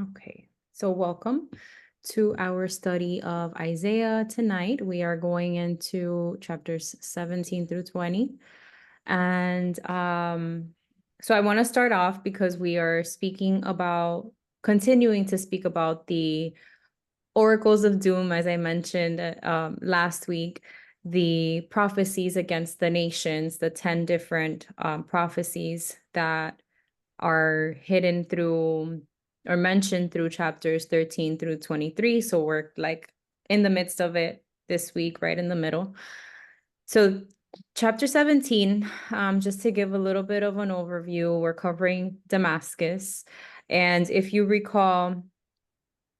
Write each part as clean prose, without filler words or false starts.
Okay, so welcome to our study of Isaiah tonight. We are going into chapters 17 through 20. And so I want to start off because we are continuing to speak about the oracles of doom, as I mentioned last week, the prophecies against the nations, the 10 different prophecies that are hidden through or mentioned through chapters 13 through 23. So we're like in the midst of it this week, right in the middle. So chapter 17, just to give a little bit of an overview, we're covering Damascus. And if you recall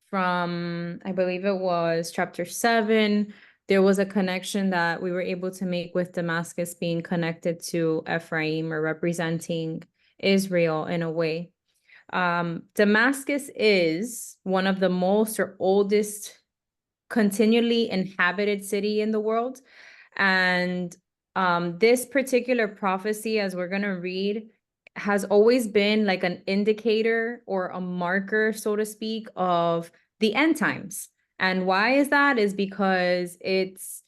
from, I believe it was chapter 7, there was a connection that we were able to make with Damascus being connected to Ephraim or representing Israel in a way. Damascus is one of the most or oldest continually inhabited city in the world. And this particular prophecy, as we're going to read, has always been like an indicator or a marker, so to speak, of the end times. And why is that? Is because it's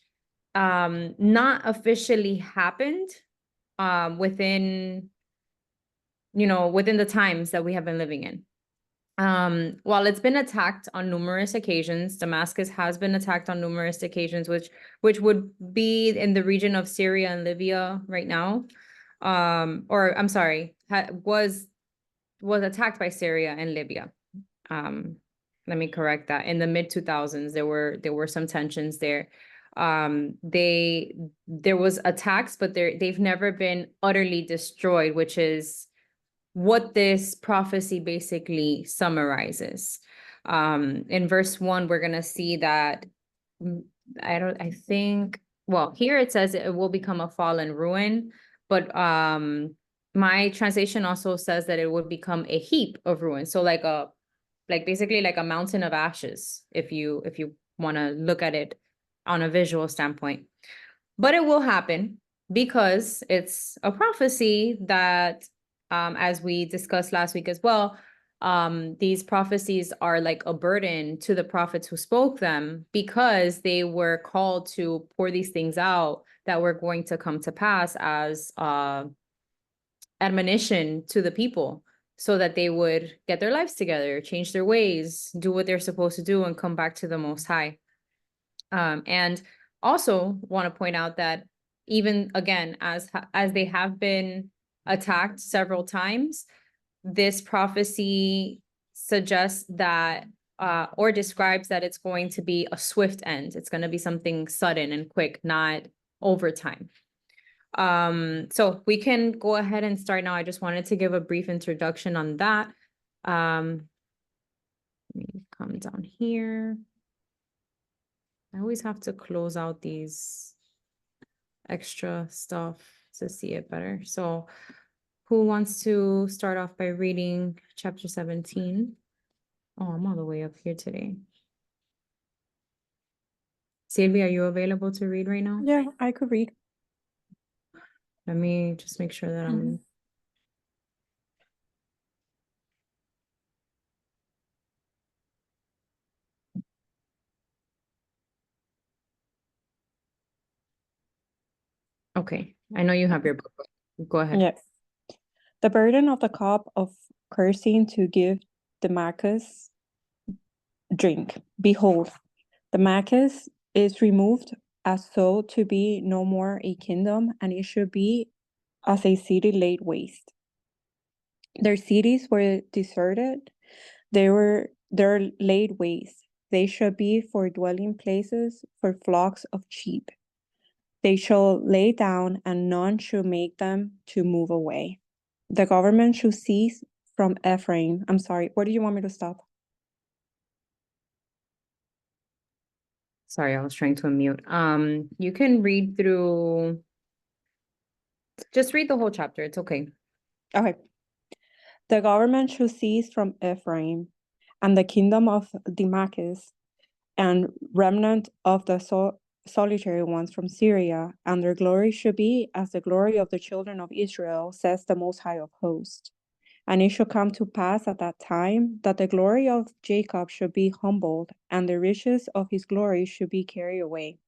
not officially happened within the times that we have been living in. While it's been attacked on numerous occasions, Damascus has been attacked on numerous occasions, which would be in the region of Syria and Libya right now. Or I'm sorry, was attacked by Syria and Libya. Let me correct that. In the mid-2000s, there were some tensions there. There was attacks, but they've never been utterly destroyed, which is what this prophecy basically summarizes. In verse 1, we're going to see that, here it says it will become a fallen ruin, but my translation also says that it would become a heap of ruins. So basically like a mountain of ashes, if you want to look at it on a visual standpoint. But it will happen because it's a prophecy that, as we discussed last week as well, these prophecies are like a burden to the prophets who spoke them because they were called to pour these things out that were going to come to pass as admonition to the people so that they would get their lives together, change their ways, do what they're supposed to do, and come back to the Most High. And also want to point out that even again, as they have been attacked several times, this prophecy suggests that or describes that it's going to be a swift end. It's going to be something sudden and quick, not over time. So we can go ahead and start now. I just wanted to give a brief introduction on that. Let me come down here. I always have to close out these extra stuff to see it better. So who wants to start off by reading chapter 17? Oh, I'm all the way up here today. Sylvia, are you available to read right now? Yeah, I could read. Let me just make sure that I'm... Okay, I know you have your book. Go ahead. Yes. The burden of the cup of cursing to give Damascus drink. Behold, Damascus is removed as so to be no more a kingdom, and it should be as a city laid waste. Their cities were deserted, they're laid waste. They should be for dwelling places, for flocks of sheep. They shall lay down, and none shall make them to move away. The government shall cease from Ephraim. I'm sorry, where do you want me to stop? Sorry, I was trying to unmute. You can read through, just read the whole chapter. It's okay. Okay. The government shall cease from Ephraim, and the kingdom of Damascus, and remnant of the solitary ones from Syria, and their glory should be as the glory of the children of Israel, says the Most High of Hosts. And it shall come to pass at that time that the glory of Jacob should be humbled, and the riches of his glory should be carried away.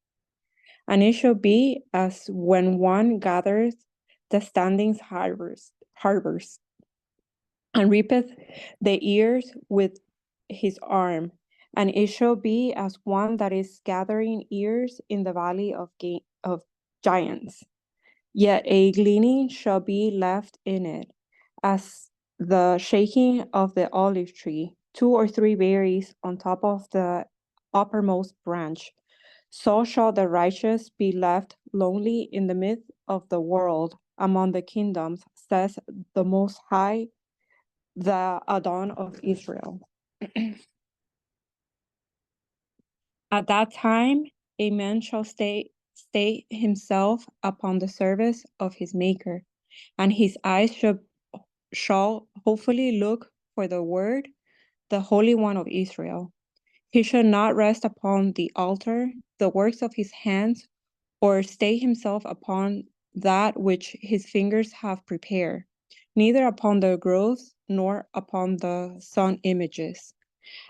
And it shall be as when one gathers the standings harbors, and reapeth the ears with his arm. And it shall be as one that is gathering ears in the valley of giants. Yet a gleaning shall be left in it, as the shaking of the olive tree, 2 or 3 berries on top of the uppermost branch. So shall the righteous be left lonely in the midst of the world among the kingdoms, says the Most High, the Adon of Israel. At that time, a man shall stay himself upon the service of his Maker, and his eyes shall hopefully look for the word, the Holy One of Israel. He shall not rest upon the altar, the works of his hands, or stay himself upon that which his fingers have prepared, neither upon the groves nor upon the sun images.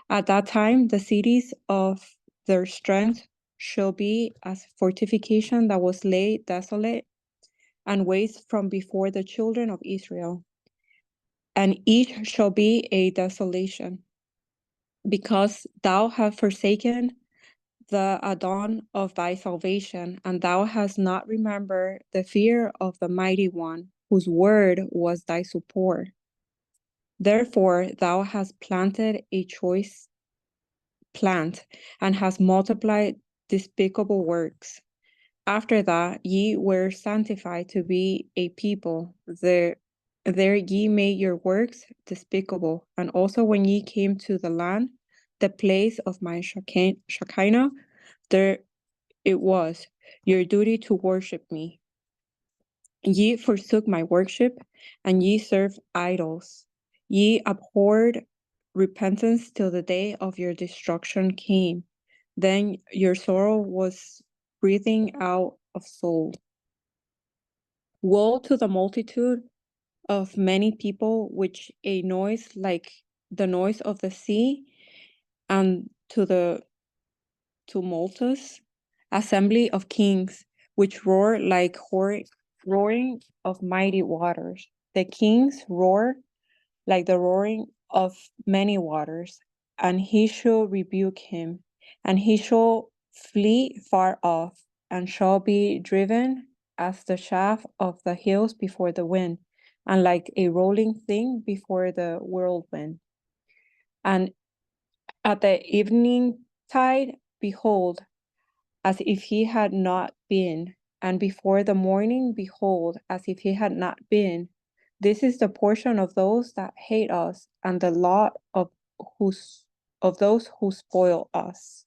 At that time, the cities of their strength shall be as fortification that was laid desolate and waste from before the children of Israel. And each shall be a desolation, because thou hast forsaken the Adon of thy salvation, and thou hast not remembered the fear of the Mighty One, whose word was thy support. Therefore thou hast planted a choice plant, and hast multiplied despicable works. After that ye were sanctified to be a people, there ye made your works despicable. And also when ye came to the land, the place of my Shekinah, there it was your duty to worship me. Ye forsook my worship, and ye served idols. Ye abhorred repentance till the day of your destruction came. Then your sorrow was breathing out of soul. Woe to the multitude of many people, which a noise like the noise of the sea, and to the tumultuous assembly of kings, which roar like roaring of mighty waters. The kings roar like the roaring of many waters, and he shall rebuke him, and he shall flee far off, and shall be driven as the shaft of the hills before the wind, and like a rolling thing before the whirlwind. And at the evening tide, behold, as if he had not been, and before the morning, behold, as if he had not been. This is the portion of those that hate us, and the lot of those who spoil us.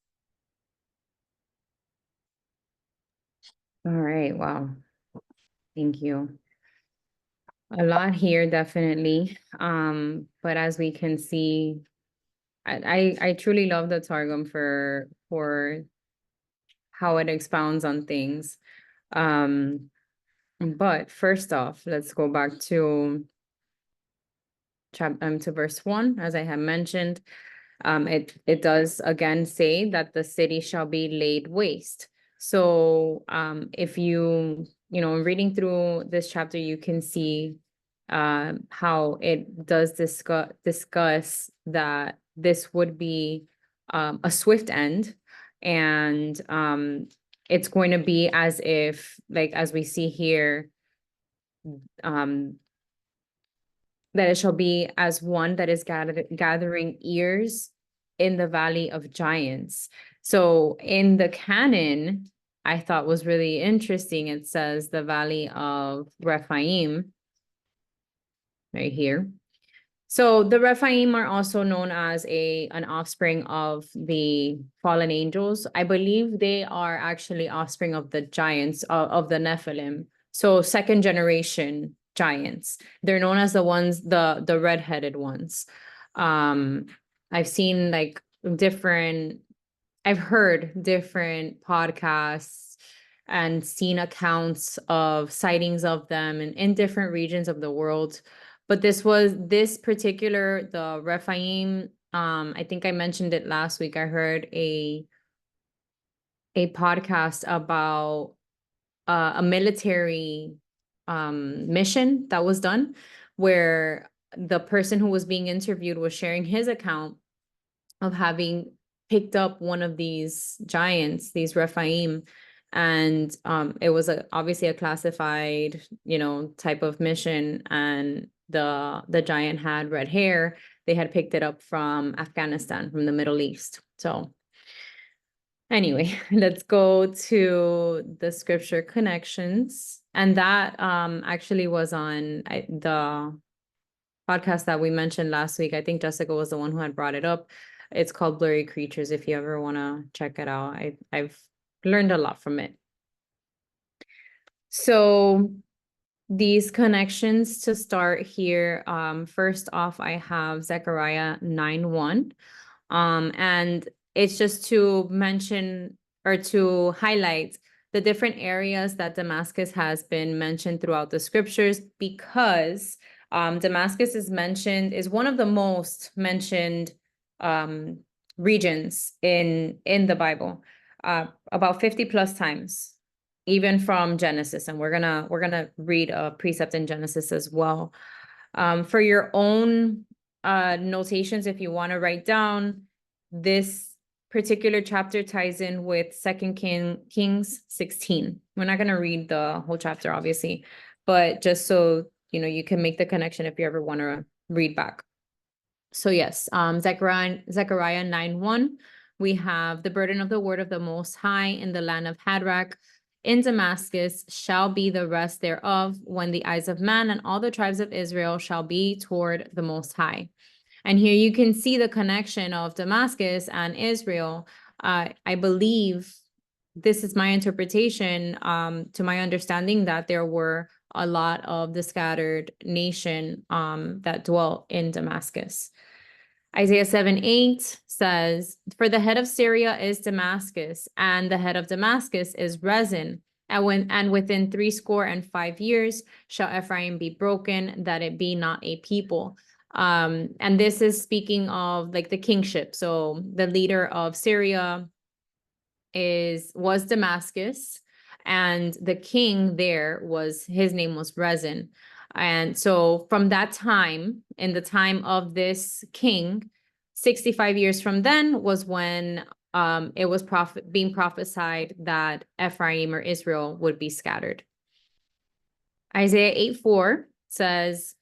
All right, wow. Thank you. A lot here, definitely. But as we can see, I truly love the Targum for how it expounds on things. But first off, let's go back to verse 1, as I have mentioned. It does again say that the city shall be laid waste. So if reading through this chapter, you can see how it does discuss that this would be a swift end, and it's going to be as if, like as we see here, that it shall be as one that is gathering ears in the valley of giants. So in the canon, I thought was really interesting. It says the valley of Rephaim right here. So the Rephaim are also known as an offspring of the fallen angels. I believe they are actually offspring of the giants of the Nephilim. So second generation giants. They're known as the red-headed ones. I've seen I've heard different podcasts and seen accounts of sightings of them in different regions of the world. But this particular, the Rephaim, I think I mentioned it last week. I heard a podcast about a military mission that was done, where the person who was being interviewed was sharing his account of having picked up one of these giants, these Rephaim, and it was obviously a classified, type of mission, and the giant had red hair. They had picked it up from Afghanistan, from the Middle East. So anyway, let's go to the scripture connections. And that actually was on the podcast that we mentioned last week. I think Jessica was the one who had brought it up. It's called Blurry Creatures, if you ever want to check it out. I've learned a lot from it. So these connections to start here, first off, I have Zechariah 9:1. And it's just to mention or to highlight the different areas that Damascus has been mentioned throughout the scriptures, because Damascus is one of the most mentioned regions in the Bible, about 50 plus times, even from Genesis. And we're gonna read a precept in Genesis as well. For your own notations, if you want to write down, this particular chapter ties in with 2 Kings 16. We're not going to read the whole chapter, obviously, but just so you can make the connection if you ever want to read back. So yes, Zechariah 9:1, we have the burden of the word of the Most High in the land of Hadrach. In Damascus shall be the rest thereof, when the eyes of man and all the tribes of Israel shall be toward the Most High. And here you can see the connection of Damascus and Israel. I believe this is my interpretation, to my understanding, that there were a lot of the scattered nation that dwelt in Damascus. Isaiah 7:8 says, "For the head of Syria is Damascus, and the head of Damascus is Rezin. And within 65 years shall Ephraim be broken, that it be not a people." And this is speaking of like the kingship. So the leader of Syria was Damascus, and the king there his name was Rezin. And so from that time, in the time of this king, 65 years from then was when it was being prophesied that Ephraim or Israel would be scattered. Isaiah 8:4 says,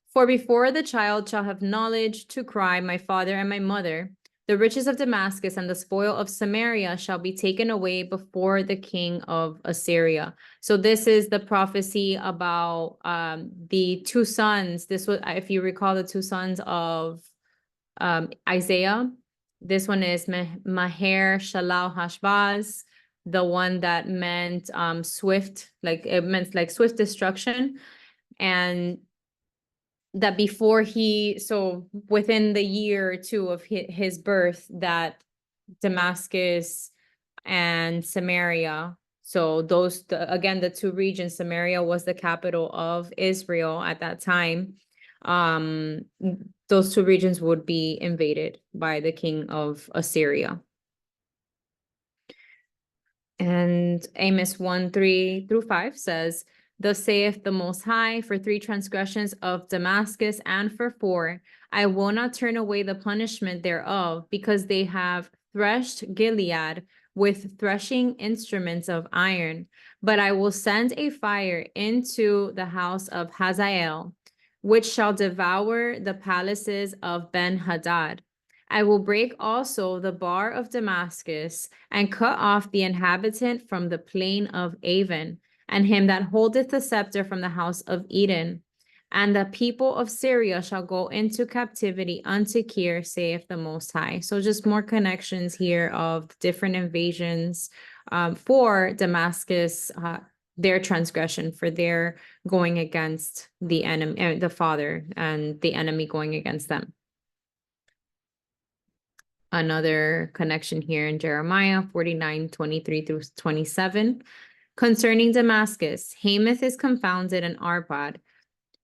"For before the child shall have knowledge to cry, my father and my mother, the riches of Damascus and the spoil of Samaria shall be taken away before the king of Assyria." So this is the prophecy about the two sons. This was, if you recall, the two sons of Isaiah. This one is Maher Shalal Hashbaz, the one that meant swift, like it meant like swift destruction. And that so within the year or two of his birth, that Damascus and Samaria, so again, the two regions, Samaria was the capital of Israel at that time. Those two regions would be invaded by the king of Assyria. And Amos 1:3-5 says, "Thus saith the Most High, for 3 transgressions of Damascus, and for 4, I will not turn away the punishment thereof, because they have threshed Gilead with threshing instruments of iron. But I will send a fire into the house of Hazael, which shall devour the palaces of Ben-Hadad. I will break also the bar of Damascus, and cut off the inhabitant from the plain of Avon, and him that holdeth the scepter from the house of Eden. And the people of Syria shall go into captivity unto Kir, saith the Most High." So just more connections here of different invasions for Damascus, their transgression, for their going against the enemy, the father, and the enemy going against them. Another connection here in Jeremiah 49:23-27. "Concerning Damascus, Hamath is confounded, and Arpad.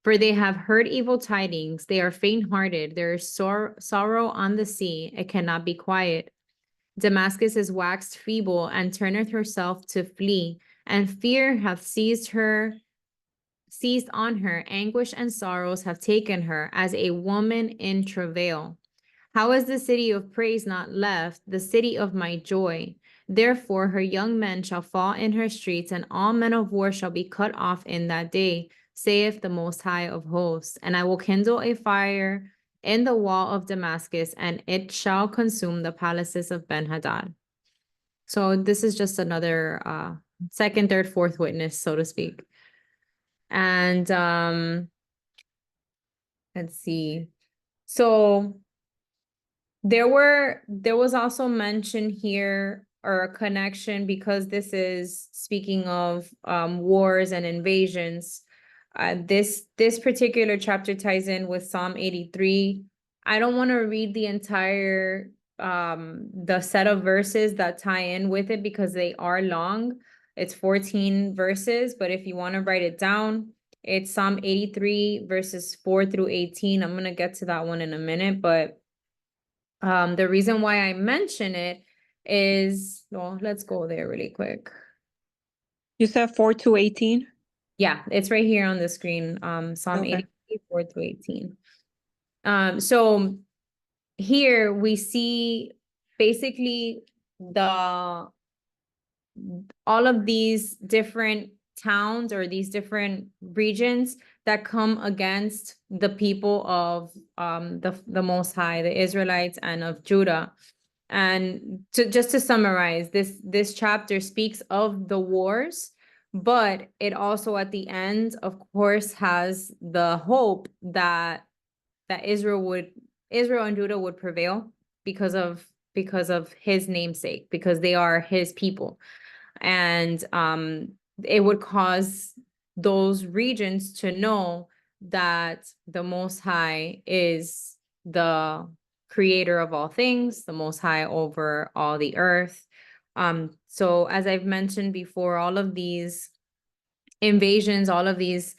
For they have heard evil tidings, they are faint-hearted, there is sorrow on the sea, it cannot be quiet. Damascus is waxed feeble, and turneth herself to flee, and fear hath seized on her, anguish and sorrows have taken her, as a woman in travail. How is the city of praise not left, the city of my joy? Therefore her young men shall fall in her streets, and all men of war shall be cut off in that day, saith the Most High of hosts. And I will kindle a fire in the wall of Damascus, and it shall consume the palaces of Ben-Hadad. So this is just another second, third, fourth witness, so to speak. And let's see. So there was also mention here, or a connection, because this is speaking of wars and invasions. This particular chapter ties in with Psalm 83. I don't want to read the entire the set of verses that tie in with it because they are long. It's 14 verses, but if you want to write it down, it's Psalm 83 verses 4 through 18. I'm going to get to that one in a minute, but the reason why I mention it is, well, let's go there really quick. You said 4 to 18? Yeah, it's right here on the screen. Psalm Okay. 83, 4 through 18. So here we see basically all of these different towns or these different regions that come against the people of the Most High, the Israelites, and of Judah. And just to summarize, this chapter speaks of the wars, but it also at the end, of course, has the hope that Israel and Judah would prevail because of his namesake, because they are his people. And it would cause those regions to know that the Most High is the creator of all things, the Most High over all the earth. So as I've mentioned before, all of these invasions, all of these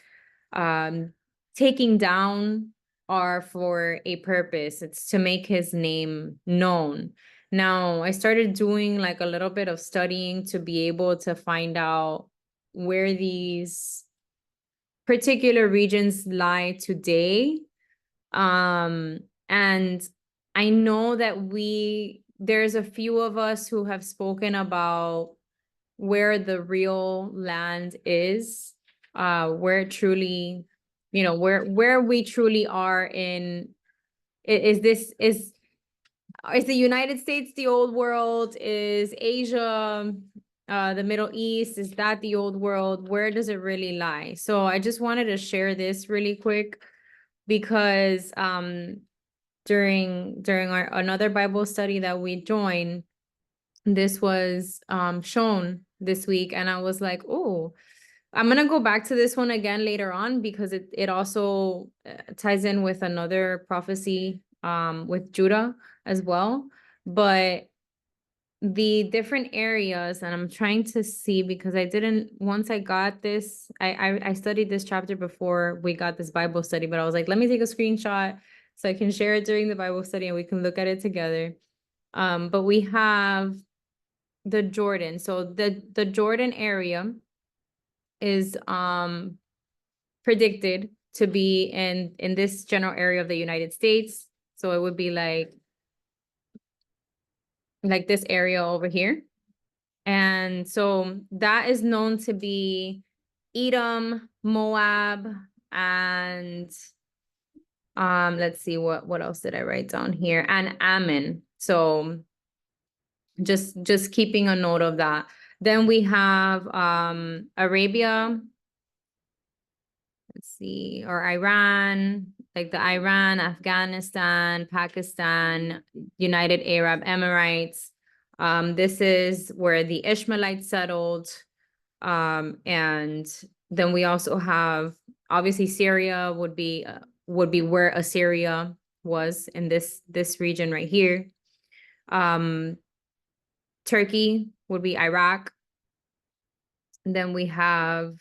taking down are for a purpose. It's to make his name known. Now, I started doing like a little bit of studying to be able to find out where these particular regions lie today. And I know that there's a few of us who have spoken about where the real land is, where truly, where we truly are in, is the United States the old world? Is Asia, the Middle East, is that the old world? Where does it really lie? So I just wanted to share this really quick because during our another Bible study that we joined, this was shown this week, and I was like, oh, I'm gonna go back to this one again later on because it also ties in with another prophecy with Judah as well. But the different areas, and I'm trying to see because once I got this, I studied this chapter before we got this Bible study, but I was like, let me take a screenshot so I can share it during the Bible study and we can look at it together. But we have the Jordan. So the Jordan area is predicted to be in this general area of the United States. So it would be like this area over here. And so that is known to be Edom, Moab, and let's see, what else did I write down here? And Ammon. So just keeping a note of that. Then we have Arabia, let's see, or Iran, like the Iran, Afghanistan, Pakistan, United Arab Emirates. This is where the Ishmaelites settled. And then we also have, obviously Syria would be where Assyria was in this region right here. Turkey would be Iraq. And then we have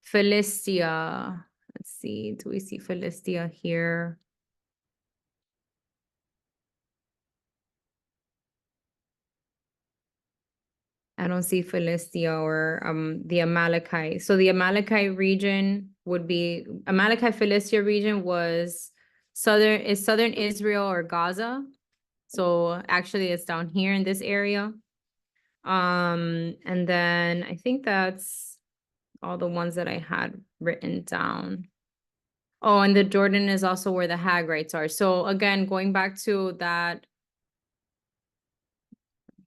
Philistia. Let's see, do we see Philistia here? I don't see Philistia or the Amalekite. So the Amalekite region would be Amalekite Philistia region was southern Israel or Gaza. So actually it's down here in this area. And then I think that's all the ones that I had written down. Oh, and the Jordan is also where the Hagrites are. So again, going back to that.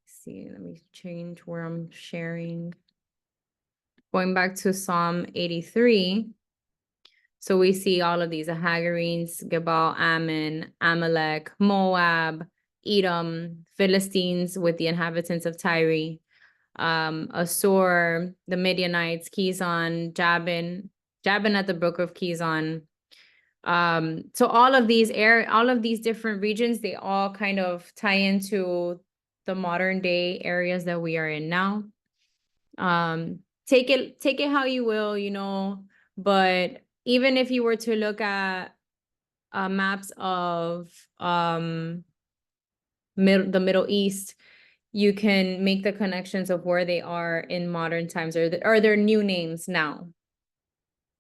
See, let me change where I'm sharing. Going back to Psalm 83. So we see all of these, the Hagarenes, Gebal, Ammon, Amalek, Moab, Edom, Philistines with the inhabitants of Tyre, Assur, the Midianites, Kizon, Jabin at the brook of Kizon. So all of these different regions, they all kind of tie into the modern day areas that we are in now. Take it how you will, you know, but even if you were to look at maps of the Middle East, you can make the connections of where they are in modern times or their new names now.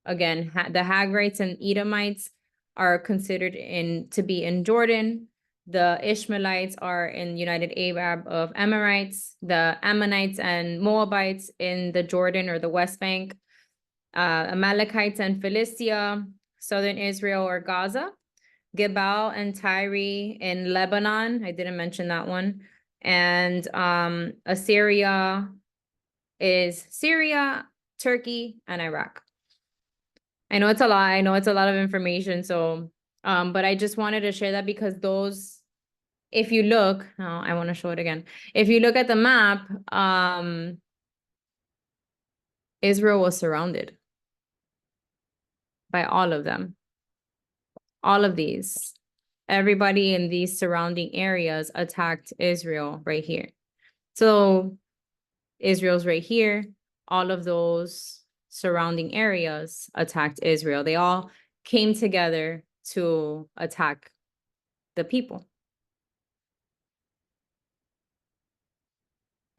Again, the Hagrites and Edomites are considered to be in Jordan. The Ishmaelites are in United Arab of Amorites, the Ammonites and Moabites in the Jordan or the West Bank, Amalekites and Philistia, southern Israel or Gaza, Gebal and Tyre in Lebanon. I didn't mention that one. And Assyria is Syria, Turkey, and Iraq. I know it's a lot. I know it's a lot of information. So, but I just wanted to share that because those, if you look, I want to show it again. If you look at the map, Israel was surrounded by all of them. All of these. Everybody in these surrounding areas attacked Israel right here. So Israel's right here. All of those surrounding areas attacked Israel. They all came together to attack the people.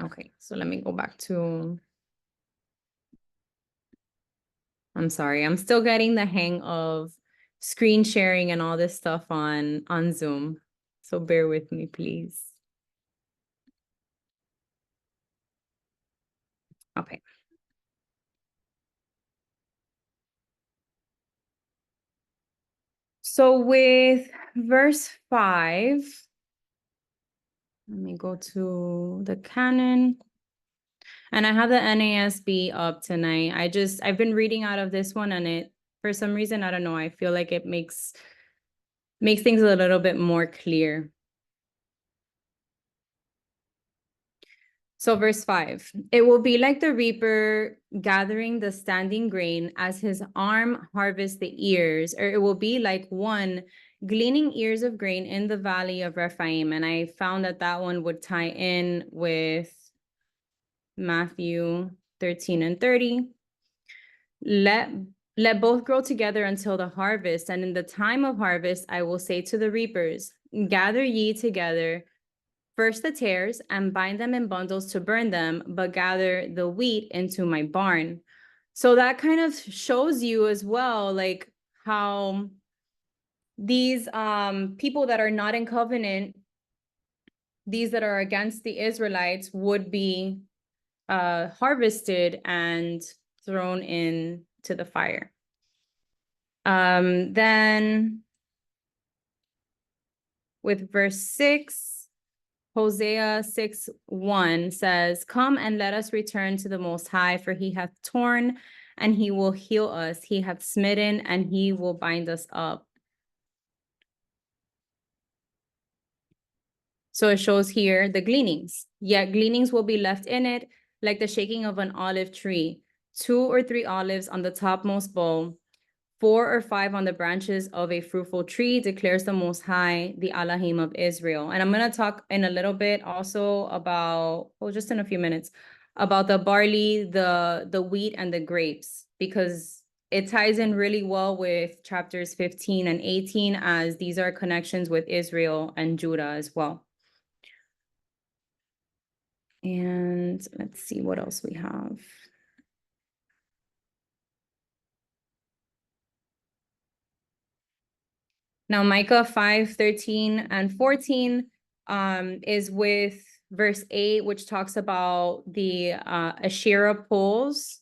Okay, so let me go back to, I'm sorry, I'm still getting the hang of screen sharing and all this stuff on Zoom. So bear with me, please. Okay. So with verse 5, let me go to the canon. And I have the NASB up tonight. I've been reading out of this one and it, for some reason, I don't know, I feel like it makes things a little bit more clear. So verse 5, it will be like the reaper gathering the standing grain as his arm harvests the ears, or it will be like one gleaning ears of grain in the valley of Rephaim. And I found that one would tie in with Matthew 13 and 30. Let both grow together until the harvest, and in the time of harvest, I will say to the reapers, gather ye together first the tares and bind them in bundles to burn them, but gather the wheat into my barn. So that kind of shows you as well, like how these people that are not in covenant, these that are against the Israelites, would be harvested and thrown into the fire. Then with verse 6, Hosea 6:1 says, come and let us return to the Most High, for he hath torn and he will heal us. He hath smitten and he will bind us up. So it shows here the gleanings. Yet gleanings will be left in it like the shaking of an olive tree, 2 or 3 olives on the topmost bough, 4 or 5 on the branches of a fruitful tree, declares the Most High, the Elohim of Israel. And I'm going to talk in a little bit also about, well, just in a few minutes, about the barley, the wheat, and the grapes, because it ties in really well with chapters 15 and 18, as these are connections with Israel and Judah as well. And let's see what else we have. Now, Micah 5:13 and 14 is with verse 8, which talks about the Asherah poles.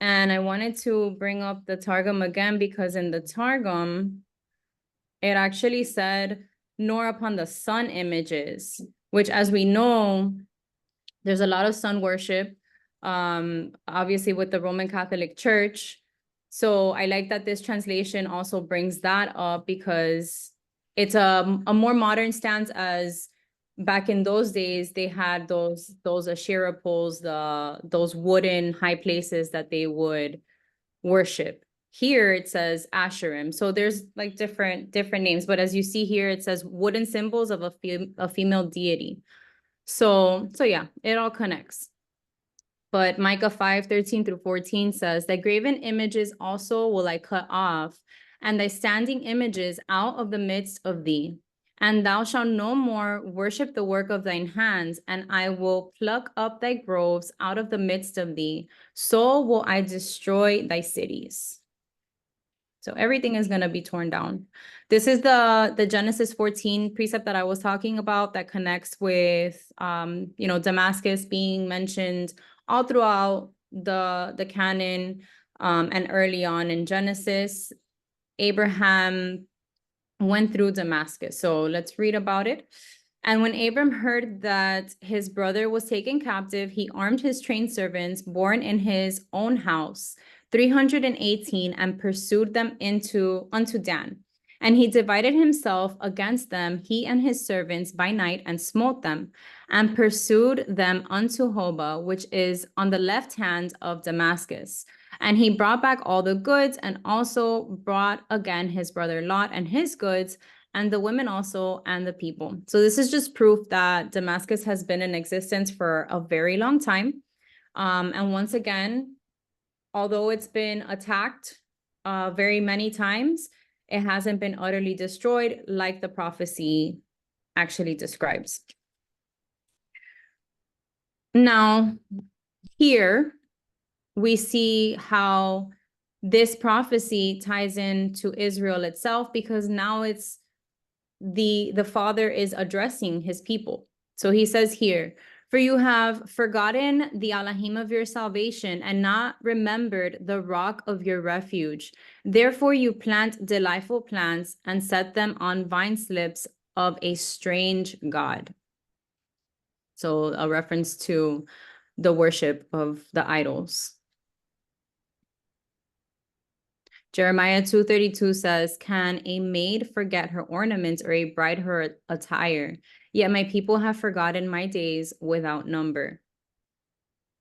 And I wanted to bring up the Targum again, because in the Targum, it actually said, nor upon the sun images, which, as we know, there's a lot of sun worship, obviously with the Roman Catholic Church. So I like that this translation also brings that up, because it's a more modern stance, as back in those days, they had those Asherah poles, those wooden high places that they would worship. Here it says Asherim. So there's like different names, but as you see here, it says wooden symbols of a female deity. So yeah, it all connects. But Micah 5:13 through 14 says, "Thy graven images also will I cut off, and thy standing images out of the midst of thee. And thou shalt no more worship the work of thine hands, and I will pluck up thy groves out of the midst of thee. So will I destroy thy cities." So everything is going to be torn down. This is the Genesis 14 precept that I was talking about, that connects with Damascus being mentioned all throughout the canon, and early on in Genesis. Abraham went through Damascus. So let's read about it. "And when Abram heard that his brother was taken captive, he armed his trained servants born in his own house, 318, and pursued them unto Dan. And he divided himself against them, he and his servants, by night, and smote them, and pursued them unto Hobah, which is on the left hand of Damascus. And he brought back all the goods, and also brought again his brother Lot and his goods, and the women also, and the people." So this is just proof that Damascus has been in existence for a very long time. And once again, although it's been attacked very many times, it hasn't been utterly destroyed like the prophecy actually describes. Now, here we see how this prophecy ties into Israel itself, because now it's the Father is addressing his people. So he says here, "For you have forgotten the Elohim of your salvation, and not remembered the rock of your refuge. Therefore you plant delightful plants, and set them on vine slips of a strange God." So a reference to the worship of the idols. Jeremiah 2:32 says, "Can a maid forget her ornaments, or a bride her attire? Yet my people have forgotten my days without number."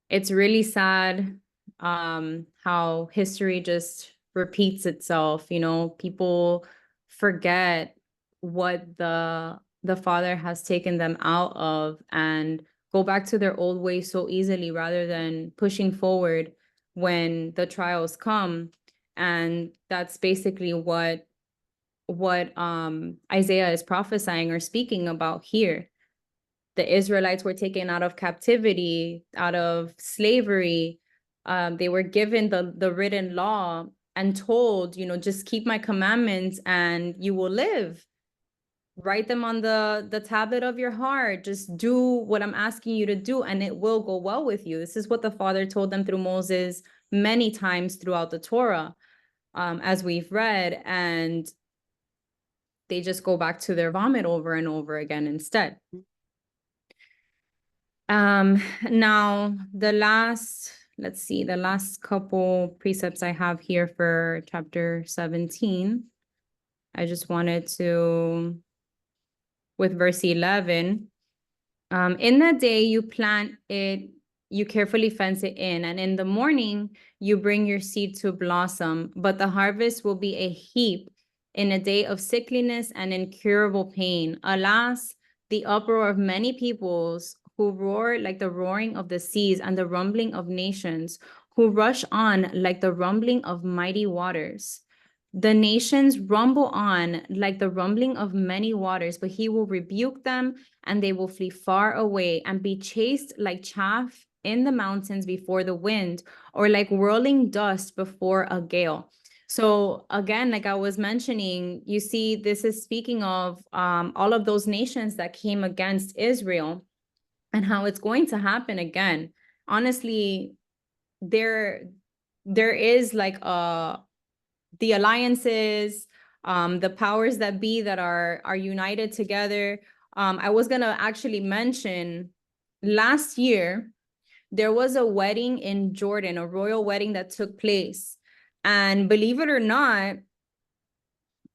It's really sad how history just repeats itself. People forget what the Father has taken them out of, and go back to their old ways so easily, rather than pushing forward when the trials come. And that's basically what Isaiah is prophesying or speaking about here. The Israelites were taken out of captivity, out of slavery. They were given the written law and told, just keep my commandments and you will live. Write them on the tablet of your heart. Just do what I'm asking you to do, and it will go well with you. This is what the Father told them through Moses many times throughout the Torah, as we've read, and they just go back to their vomit over and over again instead. Now the last couple precepts I have here for chapter 17, I just wanted to, with verse 11, "In that day you plant it, you carefully fence it in, and in the morning you bring your seed to blossom, but the harvest will be a heap in a day of sickliness and incurable pain. Alas, the uproar of many peoples, who roar like the roaring of the seas and the rumbling of nations, who rush on like the rumbling of mighty waters. The nations rumble on like the rumbling of many waters, but he will rebuke them, and they will flee far away and be chased like chaff in the mountains before the wind, or like whirling dust before a gale. So again, like I was mentioning, you see, this is speaking of all of those nations that came against Israel and how it's going to happen again. Honestly, there is like the alliances, the powers that be that are united together. I was gonna actually mention last year there was a wedding in Jordan, a royal wedding that took place. And believe it or not,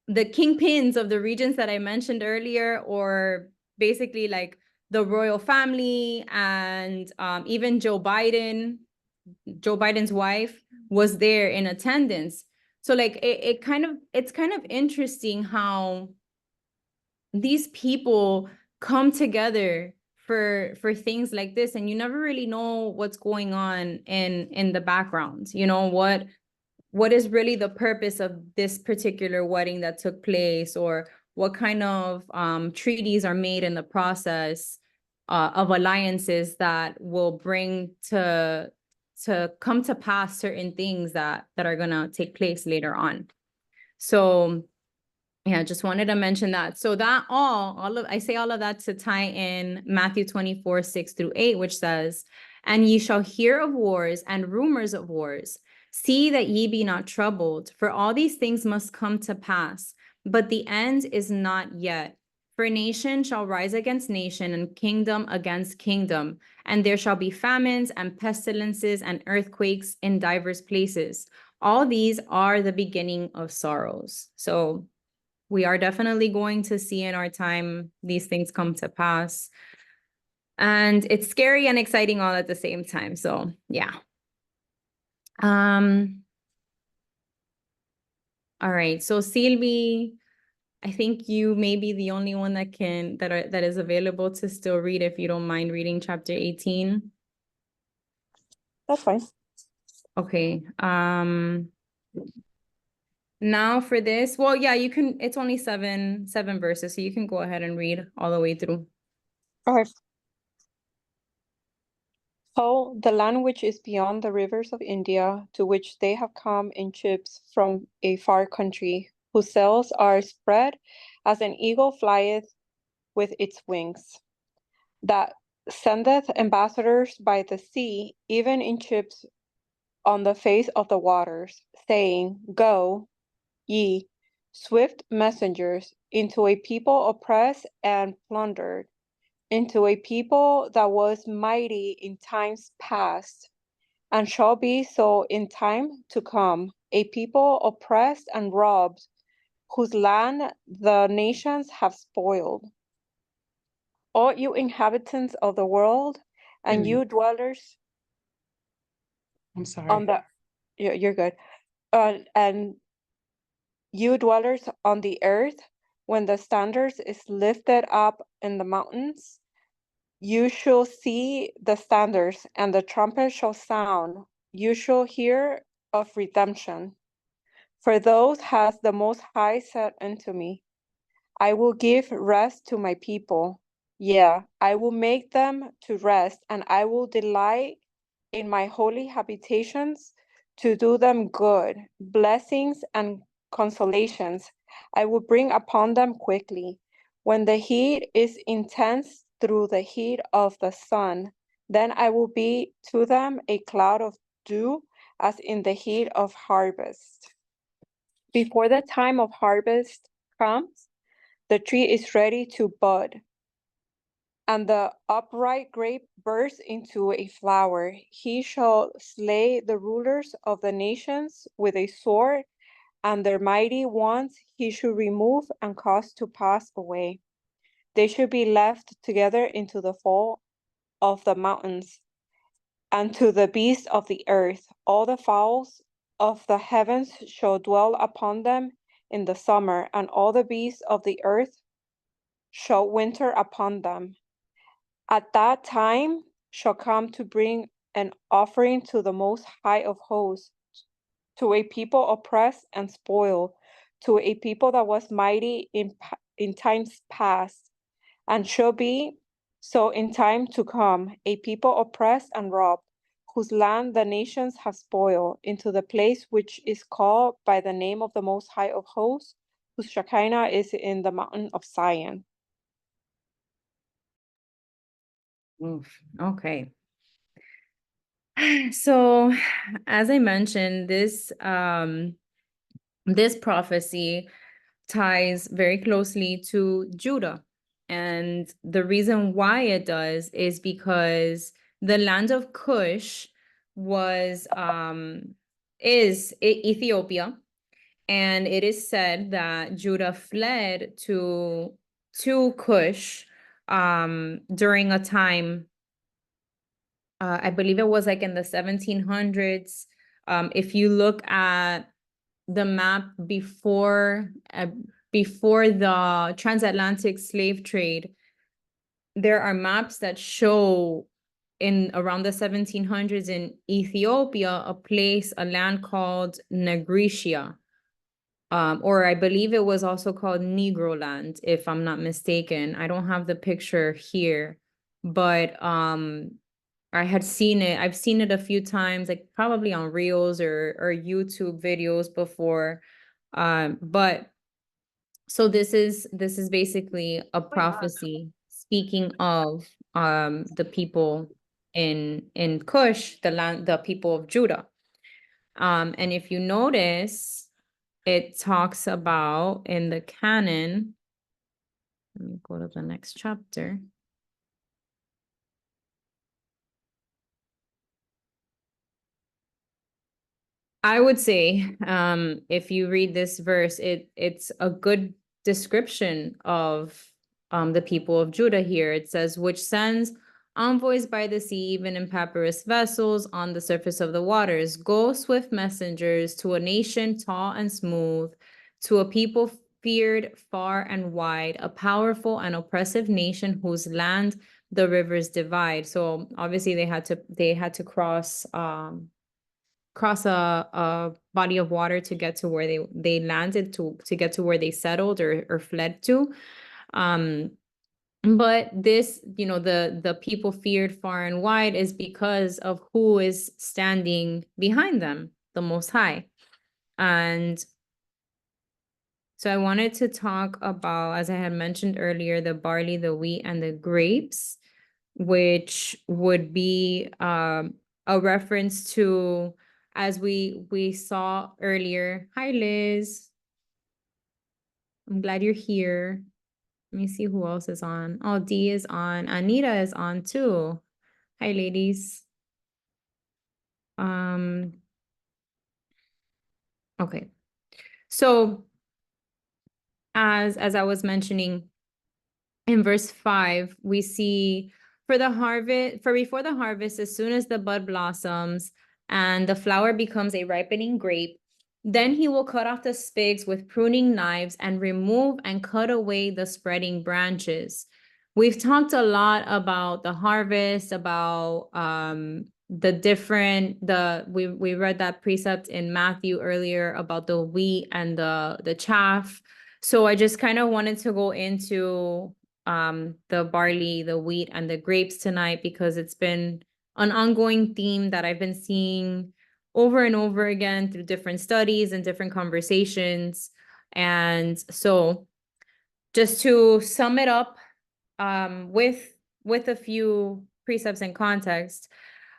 the kingpins of the regions that I mentioned earlier, or basically like the royal family and even Joe Biden's wife was there in attendance. So like it's kind of interesting how these people come together for things like this, and you never really know what's going on in the background. You know, what is really the purpose of this particular wedding that took place, or what kind of treaties are made in the process of alliances that will bring to come to pass certain things that are going to take place later on. So yeah, just wanted to mention that. So that I say all of that to tie in Matthew 24, 6-8, which says, "And ye shall hear of wars and rumors of wars. See that ye be not troubled, for all these things must come to pass, but the end is not yet. For nation shall rise against nation, and kingdom against kingdom, and there shall be famines and pestilences and earthquakes in divers places. All these are the beginning of sorrows." So we are definitely going to see in our time these things come to pass. And it's scary and exciting all at the same time. So yeah. All right. So Sylvie, I think you may be the only one that is available to still read, if you don't mind reading chapter 18. That's fine. Okay. Now for this, well, yeah, you can, it's only seven verses, so you can go ahead and read all the way through. Okay. So the land which is beyond the rivers of India, to which they have come in ships from a far country, whose sails are spread as an eagle flieth with its wings, that sendeth ambassadors by the sea, even in ships on the face of the waters, saying, Go, ye swift messengers, into a people oppressed and plundered, into a people that was mighty in times past, and shall be so in time to come, a people oppressed and robbed, whose land the nations have spoiled. All you inhabitants of the world, and you dwellers I'm sorry. on the, you're good, and you dwellers on the earth, when the standard is lifted up in the mountains, you shall see the standards, and the trumpet shall sound. You shall hear of redemption. For those has the Most High said unto me, I will give rest to my people. Yeah, I will make them to rest, and I will delight in my holy habitations to do them good. Blessings and consolations I will bring upon them quickly. When the heat is intense through the heat of the sun, then I will be to them a cloud of dew, as in the heat of harvest. Before the time of harvest comes, the tree is ready to bud, and the upright grape bursts into a flower. He shall slay the rulers of the nations with a sword, and their mighty ones he should remove and cause to pass away. They should be left together into the fall of the mountains, and to the beasts of the earth. All the fowls of the heavens shall dwell upon them in the summer, and all the beasts of the earth shall winter upon them. At that time shall come to bring an offering to the Most High of hosts, to a people oppressed and spoiled, to a people that was mighty in times past, and shall be so in time to come, a people oppressed and robbed, whose land the nations have spoiled, into the place which is called by the name of the Most High of hosts, whose Shekinah is in the mountain of Zion. Oof, okay. So, as I mentioned, this prophecy ties very closely to Judah. And the reason why it does is because the land of Cush is Ethiopia. And it is said that Judah fled to Cush during a time, I believe it was like in the 1700s. If you look at the map before the transatlantic slave trade, there are maps that show in around the 1700s in Ethiopia a land called Nagritia, or I believe it was also called Negro land, if I'm not mistaken. I don't have the picture here, but I've seen it a few times, like probably on Reels or YouTube videos before. But so this is basically a prophecy speaking of the people in Cush, the people of Judah. And if you notice, it talks about in the canon. Let me go to the next chapter. I would say, if you read this verse, it's a good description of the people of Judah here. It says, which sends envoys by the sea, even in papyrus vessels on the surface of the waters. Go, swift messengers, to a nation tall and smooth, to a people feared far and wide, a powerful and oppressive nation whose land the rivers divide. So obviously they had to cross a body of water to get to where they landed, to get to where they settled or fled to. But this, the people feared far and wide is because of who is standing behind them, the Most High. And so I wanted to talk about, as I had mentioned earlier, the barley, the wheat, and the grapes, which would be a reference to, as we saw earlier. Hi, Liz. I'm glad you're here. Let me see who else is on. Oh, Dee is on. Anita is on too. Hi, ladies. Okay. So as I was mentioning, in verse 5, we see for before the harvest, as soon as the bud blossoms and the flower becomes a ripening grape, then he will cut off the sprigs with pruning knives and remove and cut away the spreading branches. We've talked a lot about the harvest, about we read that precept in Matthew earlier about the wheat and the chaff. So I just kind of wanted to go into the barley, the wheat, and the grapes tonight, because it's been an ongoing theme that I've been seeing over and over again through different studies and different conversations. And so just to sum it up, with a few precepts and context,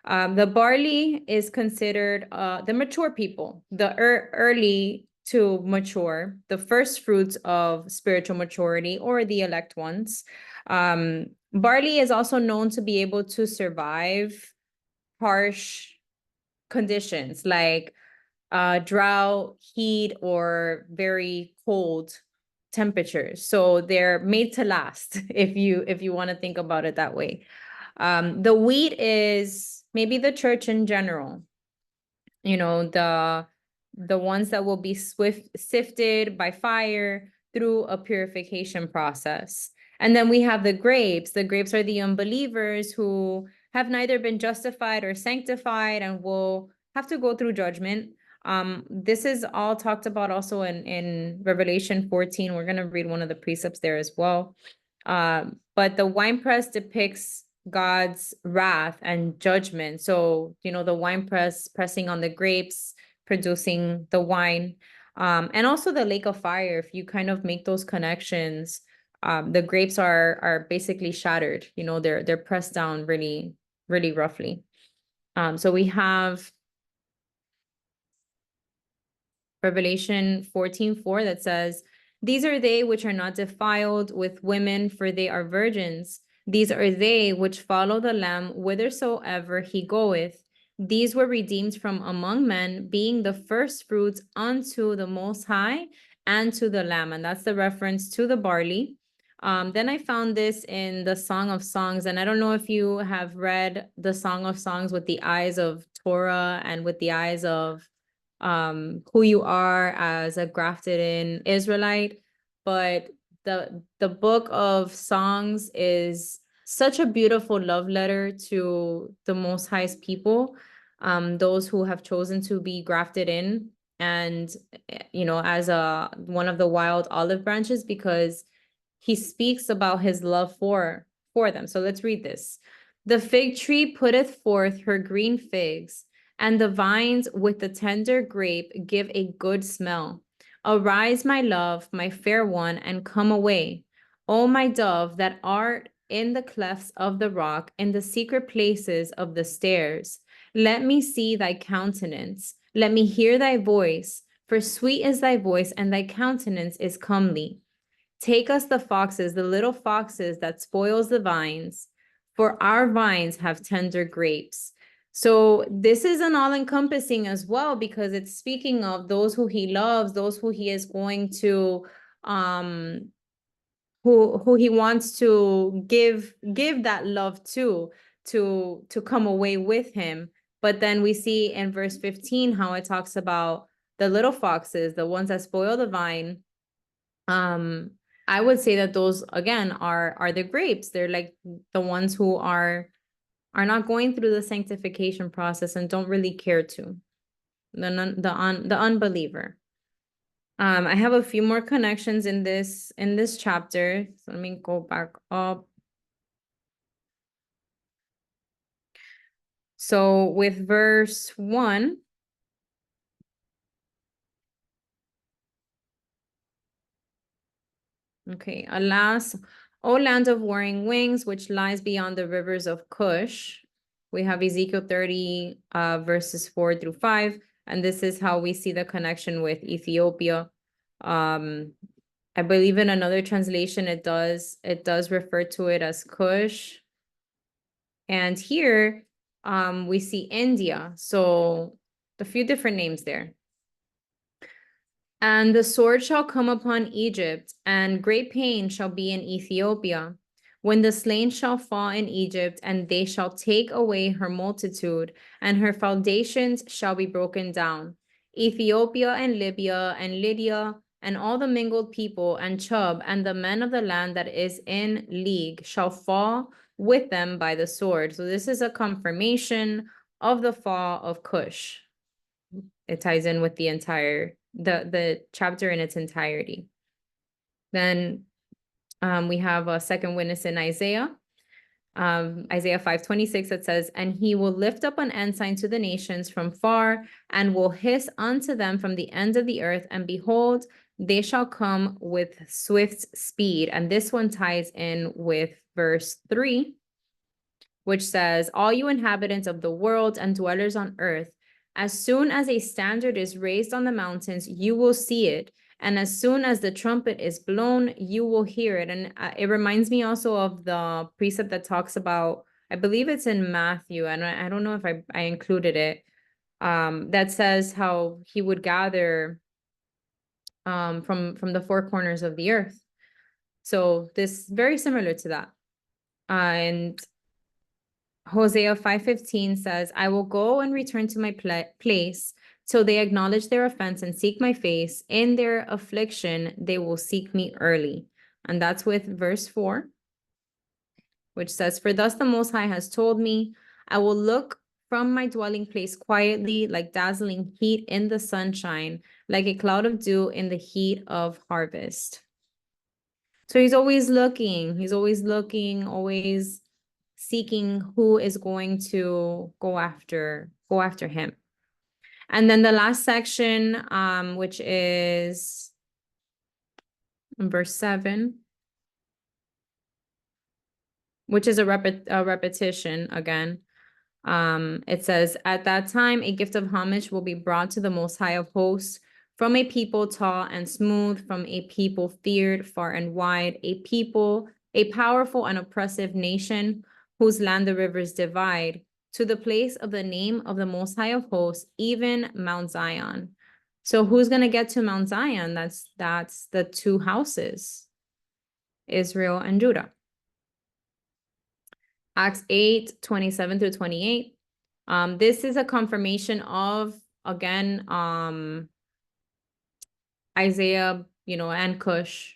the barley is considered the mature people, the early to mature, the first fruits of spiritual maturity, or the elect ones. Barley is also known to be able to survive harsh conditions like drought, heat, or very cold temperatures. So they're made to last, if you want to think about it that way. The wheat is maybe the church in general, the ones that will be sifted by fire through a purification process. And then we have the grapes. The grapes are the unbelievers who have neither been justified or sanctified and will have to go through judgment. This is all talked about also in Revelation 14. We're going to read one of the precepts there as well. But the winepress depicts God's wrath and judgment. So, the winepress pressing on the grapes, producing the wine. And also the lake of fire, if you kind of make those connections, the grapes are basically shattered. They're pressed down really, really roughly. So we have Revelation 14:4 that says, "These are they which are not defiled with women, for they are virgins. These are they which follow the Lamb whithersoever he goeth. These were redeemed from among men, being the first fruits unto the Most High and to the Lamb." And that's the reference to the barley. Then I found this in the Song of Songs, and I don't know if you have read the Song of Songs with the eyes of Torah and with the eyes of who you are as a grafted in Israelite, but the book of Songs is such a beautiful love letter to the Most High's people, those who have chosen to be grafted in, and as one of the wild olive branches, because he speaks about his love for them. So let's read this. "The fig tree putteth forth her green figs, and the vines with the tender grape give a good smell. Arise, my love, my fair one, and come away. O my dove, that art in the clefts of the rock, in the secret places of the stairs. Let me see thy countenance. Let me hear thy voice, for sweet is thy voice, and thy countenance is comely. Take us the foxes, the little foxes that spoils the vines, for our vines have tender grapes." So this is an all-encompassing as well, because it's speaking of those who he loves, those who he is going to, who he wants to give that love to come away with him. But then we see in verse 15 how it talks about the little foxes, the ones that spoil the vine. I would say that those again are the grapes. They're like the ones who are not going through the sanctification process and don't really care to. The unbeliever. I have a few more connections in this chapter. So let me go back up. So with verse 1, okay, "Alas, O land of warring wings, which lies beyond the rivers of Cush." We have Ezekiel 30, verses 4-5, and this is how we see the connection with Ethiopia. I believe in another translation, it does refer to it as Cush. And here, we see India, so a few different names there. "And the sword shall come upon Egypt, and great pain shall be in Ethiopia, when the slain shall fall in Egypt, and they shall take away her multitude, and her foundations shall be broken down. Ethiopia and Libya and Lydia, and all the mingled people, and Chub, and the men of the land that is in league, shall fall with them by the sword." So this is a confirmation of the fall of Cush. It ties in with the entire the chapter in its entirety. Then we have a second witness in Isaiah, Isaiah 5:26, that says, "And he will lift up an ensign to the nations from far, and will hiss unto them from the ends of the earth, and behold, they shall come with swift speed." And this one ties in with verse 3, which says, "All you inhabitants of the world and dwellers on earth, as soon as a standard is raised on the mountains, you will see it. And as soon as the trumpet is blown, you will hear it." And it reminds me also of the precept that talks about, I believe it's in Matthew, and I don't know if I included it, that says how he would gather from the four corners of the earth. So this very similar to that. And Hosea 5:15 says, "I will go and return to my place till they acknowledge their offense and seek my face. In their affliction, they will seek me early." And that's with verse 4, which says, "For thus the Most High has told me, I will look from my dwelling place quietly, like dazzling heat in the sunshine, like a cloud of dew in the heat of harvest. So he's always looking, always seeking who is going to go after him. And then the last section, which is verse 7, which is a repetition again. It says, at that time, a gift of homage will be brought to the Most High of Hosts from a people tall and smooth, from a people feared far and wide, a people, a powerful and oppressive nation whose land the rivers divide, to the place of the name of the Most High of Hosts, even Mount Zion. So who's going to get to Mount Zion? That's the two houses, Israel and Judah. Acts 8:27 through 28. This is a confirmation of, again, Isaiah, and Cush.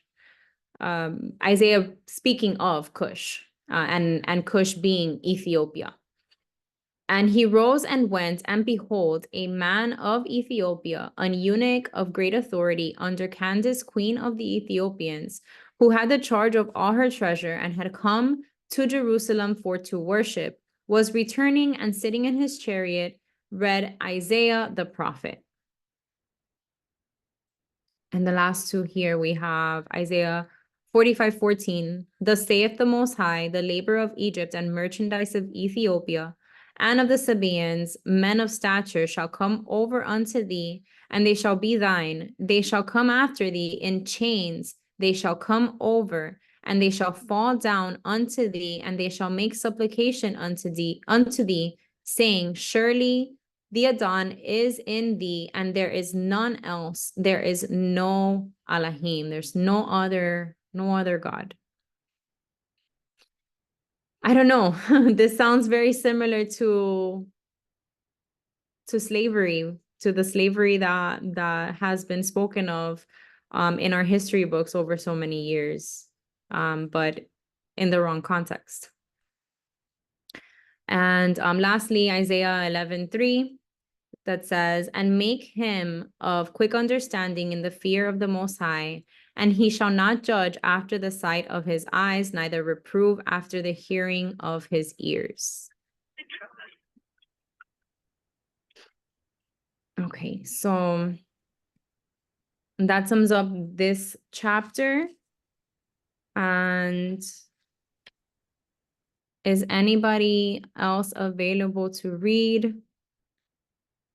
Isaiah speaking of Cush, and Cush being Ethiopia. And he rose and went, and behold, a man of Ethiopia, an eunuch of great authority under Candace, queen of the Ethiopians, who had the charge of all her treasure and had come to Jerusalem for to worship, was returning and sitting in his chariot, read Isaiah the prophet. And the last two here we have Isaiah 45:14. Thus saith the Most High, the labor of Egypt and merchandise of Ethiopia, and of the Sabaeans, men of stature, shall come over unto thee, and they shall be thine. They shall come after thee in chains, they shall come over, and they shall fall down unto thee, and they shall make supplication unto thee, saying, surely the Adon is in thee, and there is none else. There is no Elohim. There's no other God. I don't know. This sounds very similar to slavery, to the slavery that has been spoken of in our history books over so many years, but in the wrong context. And lastly, Isaiah 11:3. That says, and make him of quick understanding in the fear of the Most High, and he shall not judge after the sight of his eyes, neither reprove after the hearing of his ears. Okay, so that sums up this chapter. And is anybody else available to read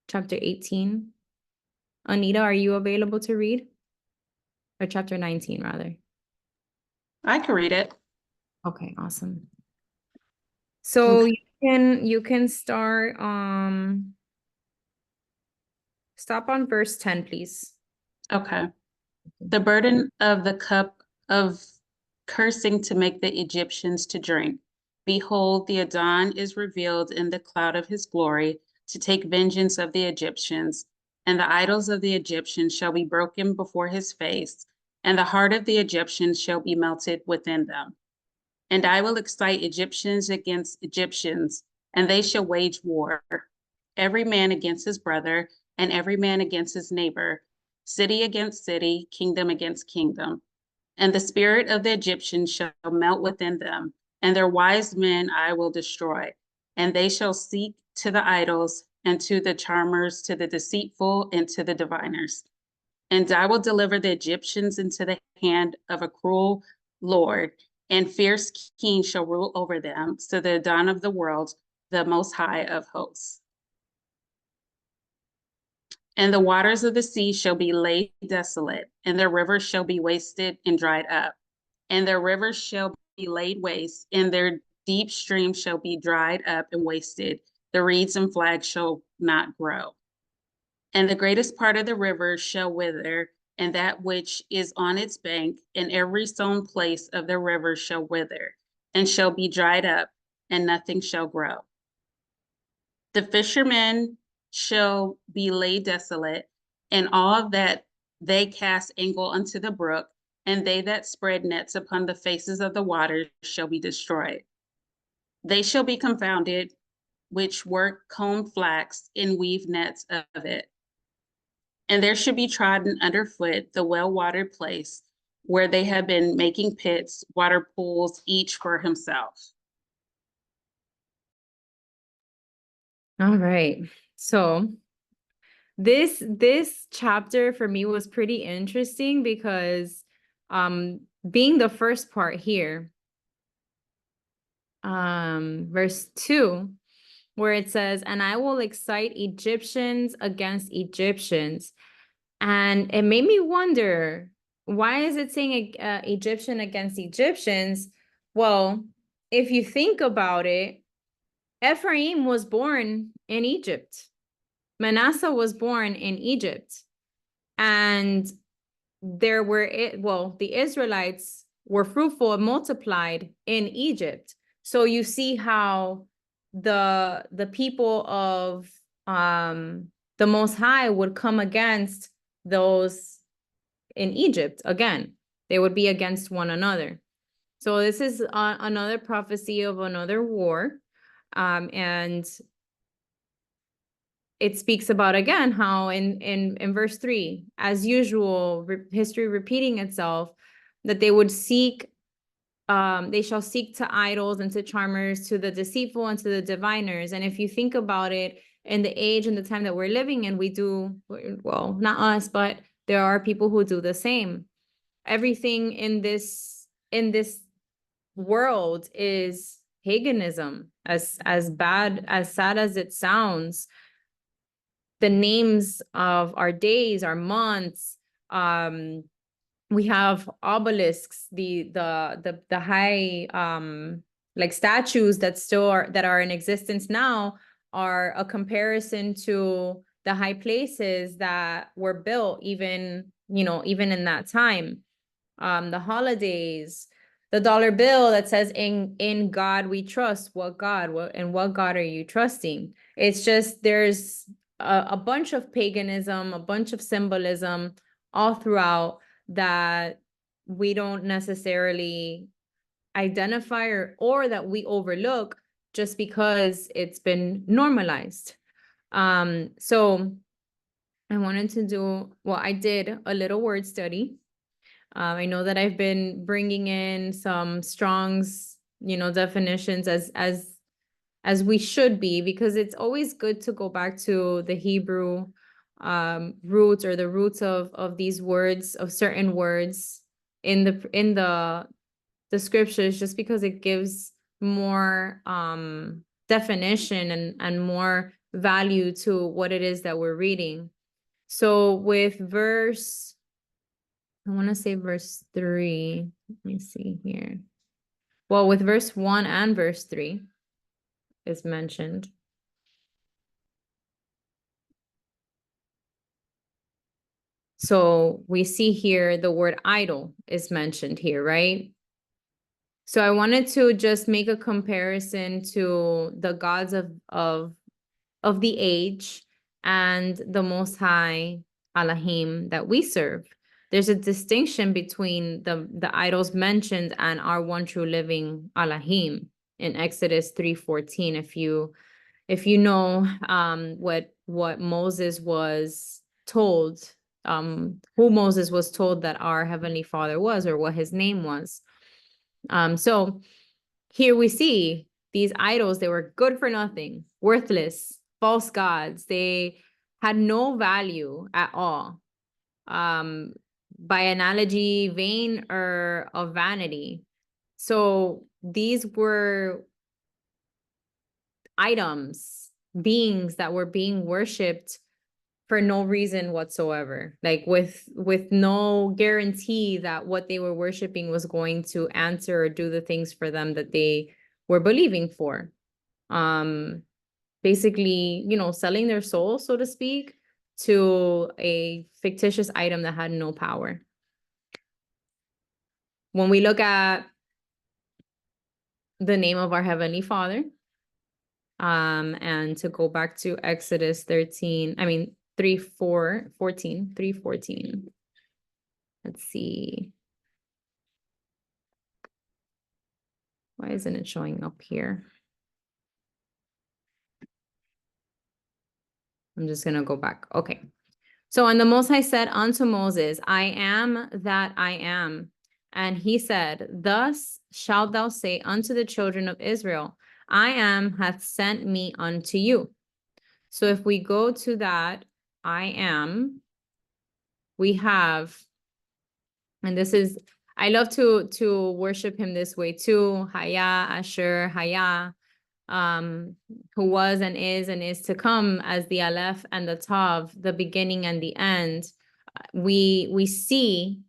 chapter 18? Anita, are you available to read? Or chapter 19, rather? I can read it. Okay, awesome. So Okay. you can start stop on verse 10, please. Okay. The burden of the cup of cursing to make the Egyptians to drink. Behold, the Adon is revealed in the cloud of his glory to take vengeance of the Egyptians, and the idols of the Egyptians shall be broken before his face, and the heart of the Egyptians shall be melted within them. And I will excite Egyptians against Egyptians, and they shall wage war, every man against his brother, and every man against his neighbor, city against city, kingdom against kingdom. And the spirit of the Egyptians shall melt within them, and their wise men I will destroy. And they shall seek to the idols, and to the charmers, to the deceitful, and to the diviners. And I will deliver the Egyptians into the hand of a cruel Lord, and fierce king shall rule over them. So the dawn of the world, the Most High of hosts. And the waters of the sea shall be laid desolate, and their rivers shall be wasted and dried up. And their rivers shall be laid waste, and their deep streams shall be dried up and wasted. The reeds and flags shall not grow. And the greatest part of the river shall wither, and that which is on its bank, and every sown place of the river shall wither, and shall be dried up, and nothing shall grow. The fishermen shall be laid desolate, and all that they cast angle unto the brook, and they that spread nets upon the faces of the waters shall be destroyed. They shall be confounded which work comb flax and weave nets of it. And there should be trodden underfoot the well-watered place where they have been making pits, water pools, each for himself. All right. So this chapter for me was pretty interesting because being the first part here, verse 2, where it says, "And I will excite Egyptians against Egyptians." And it made me wonder, why is it saying Egyptian against Egyptians? Well, if you think about it, Ephraim was born in Egypt. Manasseh was born in Egypt. And the Israelites were fruitful and multiplied in Egypt. So you see how the people of the Most High would come against those in Egypt again. They would be against one another. So this is another prophecy of another war. And it speaks about, again, how in verse 3, as usual, history repeating itself, that they would seek, they shall seek to idols and to charmers, to the deceitful and to the diviners. And if you think about it, in the age and the time that we're living in, we do, well, not us, but there are people who do the same. Everything in this world is paganism, as bad, as sad as it sounds. The names of our days, our months, we have obelisks, the high like statues that still are in existence now are a comparison to the high places that were built even in that time. The holidays, the dollar bill that says in God we trust. What God? What God are you trusting? It's just there's a bunch of paganism, a bunch of symbolism all throughout that we don't necessarily identify or that we overlook just because it's been normalized. So I wanted to do, well, I did a little word study. I know that I've been bringing in some Strong's, definitions as we should be, because it's always good to go back to the Hebrew roots, or the roots of these words, of certain words in the scriptures, just because it gives more definition and more value to what it is that we're reading. So with I want to say verse 3. Let me see here. Well, with verse 1 and verse 3 is mentioned. So we see here the word idol is mentioned here, right? So I wanted to just make a comparison to the gods of the age and the Most High Elohim that we serve. There's a distinction between the idols mentioned and our one true living Elohim in Exodus 3:14. If you know what Moses was told, who Moses was told that our Heavenly Father was, or what his name was. So here we see these idols, they were good for nothing, worthless, false gods. They had no value at all. By analogy, vain or of vanity. So these were items, beings that were being worshipped for no reason whatsoever, like with no guarantee that what they were worshiping was going to answer or do the things for them that they were believing for. Basically, selling their soul, so to speak, to a fictitious item that had no power. When we look at the name of our Heavenly Father, and to go back to Exodus 3:14. Let's see. Why isn't it showing up here? I'm just going to go back. Okay. So, and the Most High said unto Moses, I am that I am. And he said, thus shalt thou say unto the children of Israel, I am hath sent me unto you. So if we go to that, I am, we have, and this is, I love to worship him this way too. Haya, Asher, Haya, who was and is to come, as the Aleph and the Tav, the beginning and the end. We see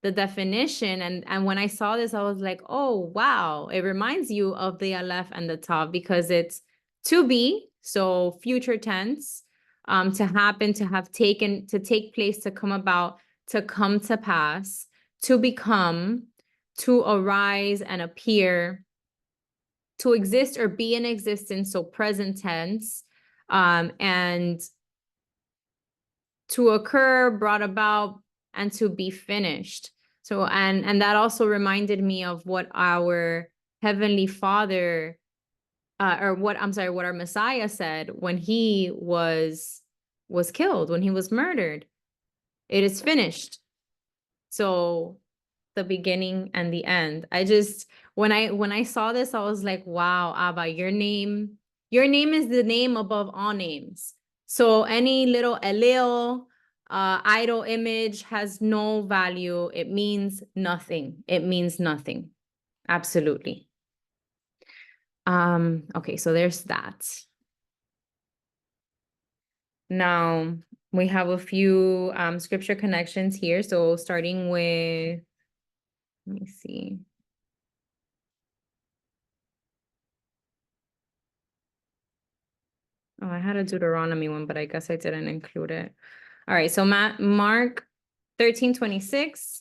the definition, and when I saw this, I was like, oh wow, it reminds you of the Aleph and the Tav, because it's to be, so future tense, to happen, to have taken, to take place, to come about, to come to pass, to become, to arise and appear, to exist or be in existence, so present tense, and to occur, brought about, and to be finished. So, and that also reminded me of what our Heavenly Father, what our Messiah said when he was killed, when he was murdered. It is finished. So the beginning and the end. I just, when I saw this, I was like, wow, Abba, your name is the name above all names. So any little Elil, idol image has no value. It means nothing. It means nothing. Absolutely. Okay, so there's that. Now we have a few scripture connections here. So starting with, let me see. Oh, I had a Deuteronomy one, but I guess I didn't include it. All right, so Mark 13:26.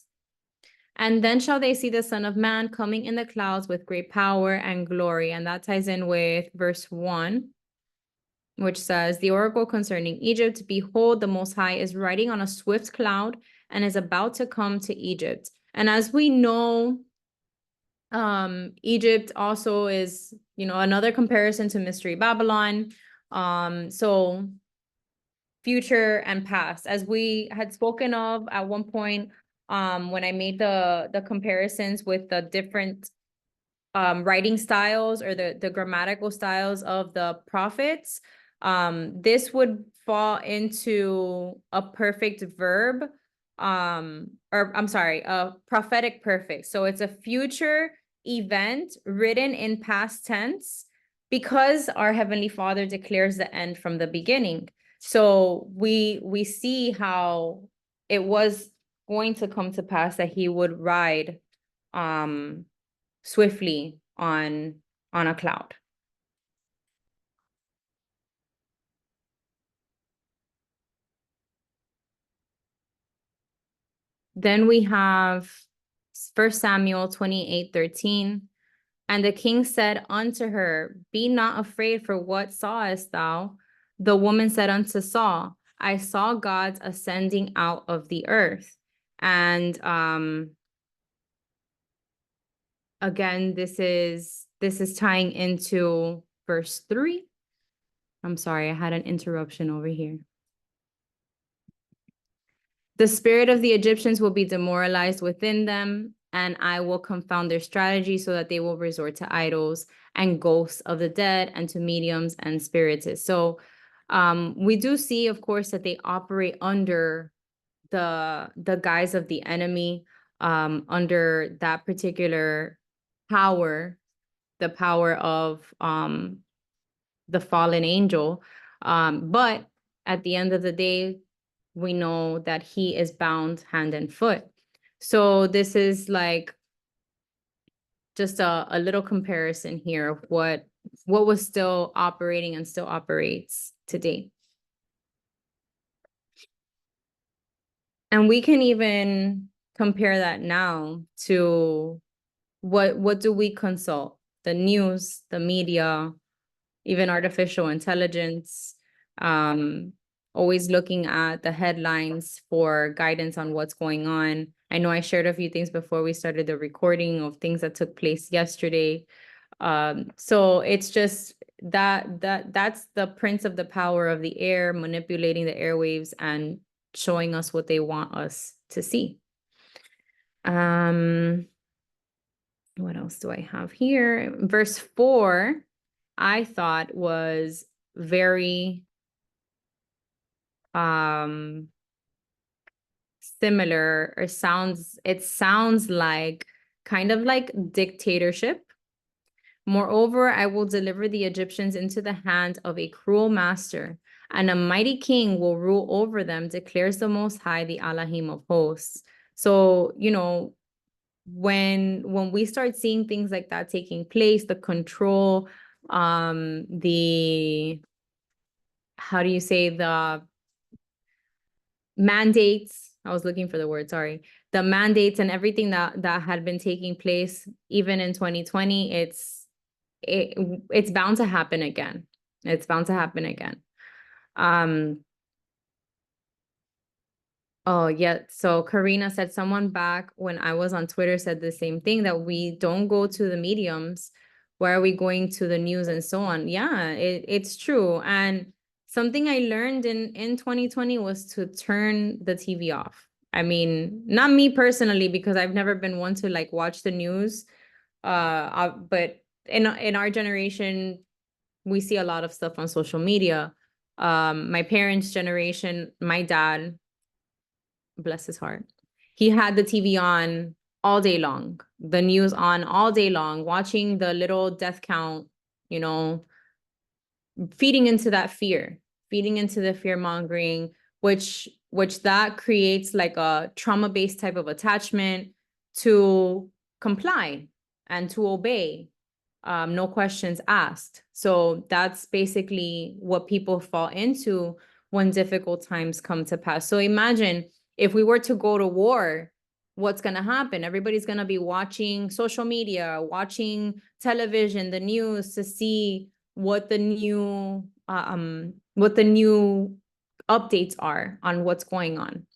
And then shall they see the Son of Man coming in the clouds with great power and glory. And that ties in with verse 1, which says, the oracle concerning Egypt, behold, the Most High is riding on a swift cloud and is about to come to Egypt. And as we know, Egypt also is, another comparison to Mystery Babylon. So future and past, as we had spoken of at one point, when I made the comparisons with the different writing styles, or the grammatical styles of the prophets, this would fall into a perfect verb, or I'm sorry, a prophetic perfect. So it's a future event written in past tense, because our Heavenly Father declares the end from the beginning. So we see how it was going to come to pass that he would ride swiftly on a cloud. Then we have 1 Samuel 28:13. And the king said unto her, be not afraid, for what sawest thou? The woman said unto Saul, I saw gods ascending out of the earth. And again, this is tying into verse 3. I'm sorry, I had an interruption over here. The spirit of the Egyptians will be demoralized within them, and I will confound their strategy, so that they will resort to idols and ghosts of the dead, and to mediums and spiritists. So we do see, of course, that they operate under the guise of the enemy, under that particular power, the power of the fallen angel. But at the end of the day, we know that he is bound hand and foot. So this is like just a little comparison here of what was still operating and still operates today. And we can even compare that now to what do we consult? The news, the media, even artificial intelligence, always looking at the headlines for guidance on what's going on. I know I shared a few things before we started the recording of things that took place yesterday. So it's just, that's the prince of the power of the air, manipulating the airwaves and showing us what they want us to see. What else do I have here? Verse 4, I thought was very similar, or it sounds like kind of like dictatorship. Moreover, I will deliver the Egyptians into the hand of a cruel master, and a mighty king will rule over them, declares the Most High, the Elohim of hosts. So, you know, when we start seeing things like that taking place, the control, the, how do you say, the mandates, I was looking for the word, sorry, the mandates and everything that had been taking place even in 2020, it's bound to happen again. It's bound to happen again. Oh, yeah. So Karina said, someone back when I was on Twitter said the same thing, that we don't go to the mediums. Where are we going to the news and so on? Yeah, it's true. And something I learned in 2020 was to turn the TV off. I mean, not me personally, because I've never been one to like watch the news. But in our generation, we see a lot of stuff on social media. My parents' generation, my dad, bless his heart, he had the TV on all day long, the news on all day long, watching the little death count, you know, feeding into that fear, feeding into the fear mongering, which that creates like a trauma-based type of attachment to comply and to obey, no questions asked. So that's basically what people fall into when difficult times come to pass. So imagine if we were to go to war, what's going to happen? Everybody's going to be watching social media, watching television, the news, to see what the new updates are on what's going on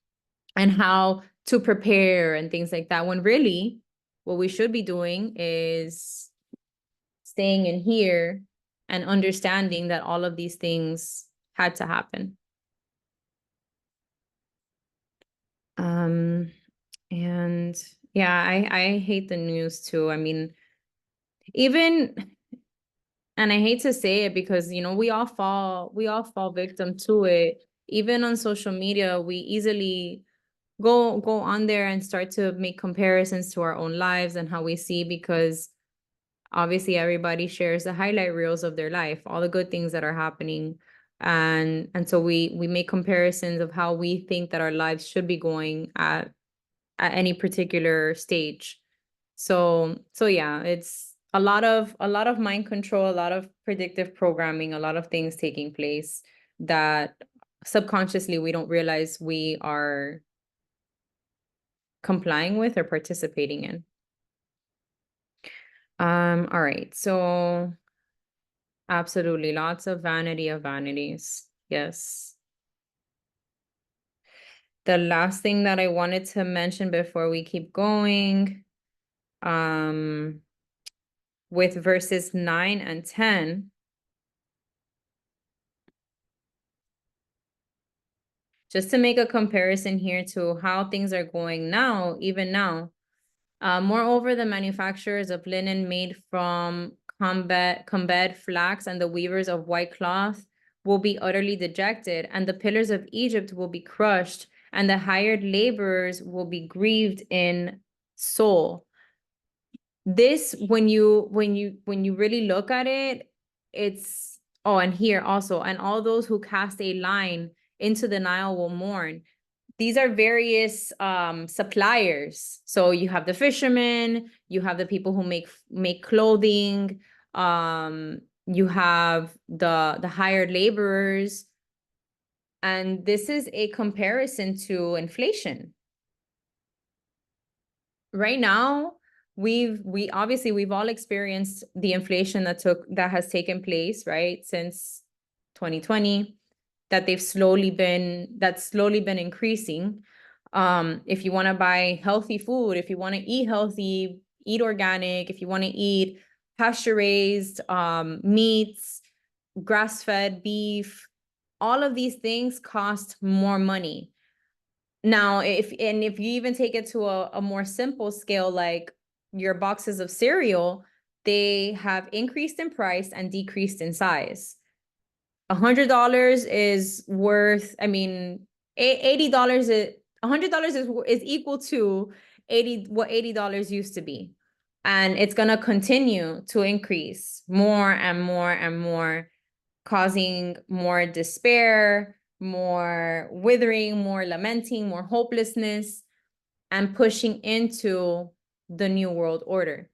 and how to prepare and things like that, when really what we should be doing is staying in here and understanding that all of these things had to happen. And yeah, I hate the news too. I mean, even, and I hate to say it because, you know, we all fall victim to it. Even on social media, we easily go on there and start to make comparisons to our own lives and how we see, because obviously everybody shares the highlight reels of their life, all the good things that are happening. And so we make comparisons of how we think that our lives should be going at any particular stage. So yeah, it's a lot of mind control, a lot of predictive programming, a lot of things taking place that subconsciously we don't realize we are complying with or participating in. All right, so absolutely lots of vanity of vanities. Yes. The last thing that I wanted to mention before we keep going, with verses 9 and 10, just to make a comparison here to how things are going now, even now. Moreover, the manufacturers of linen made from combed flax and the weavers of white cloth will be utterly dejected, and the pillars of Egypt will be crushed, and the hired laborers will be grieved in soul. This, when you really look at it, it's, oh, and here also, and all those who cast a line into the Nile will mourn. These are various suppliers. So you have the fishermen, you have the people who make clothing, you have the hired laborers. And this is a comparison to inflation. Right now, we've all experienced the inflation that has taken place, right, since 2020, that's slowly been increasing. If you want to buy healthy food, if you want to eat healthy, eat organic, if you want to eat pasture-raised meats, grass-fed beef, all of these things cost more money. Now, if you even take it to a more simple scale, like your boxes of cereal, they have increased in price and decreased in size. $100 is worth, I mean, $80 is $100 is equal to what $80 used to be. And it's gonna continue to increase more and more and more, causing more despair, more withering, more lamenting, more hopelessness, and pushing into the new world order.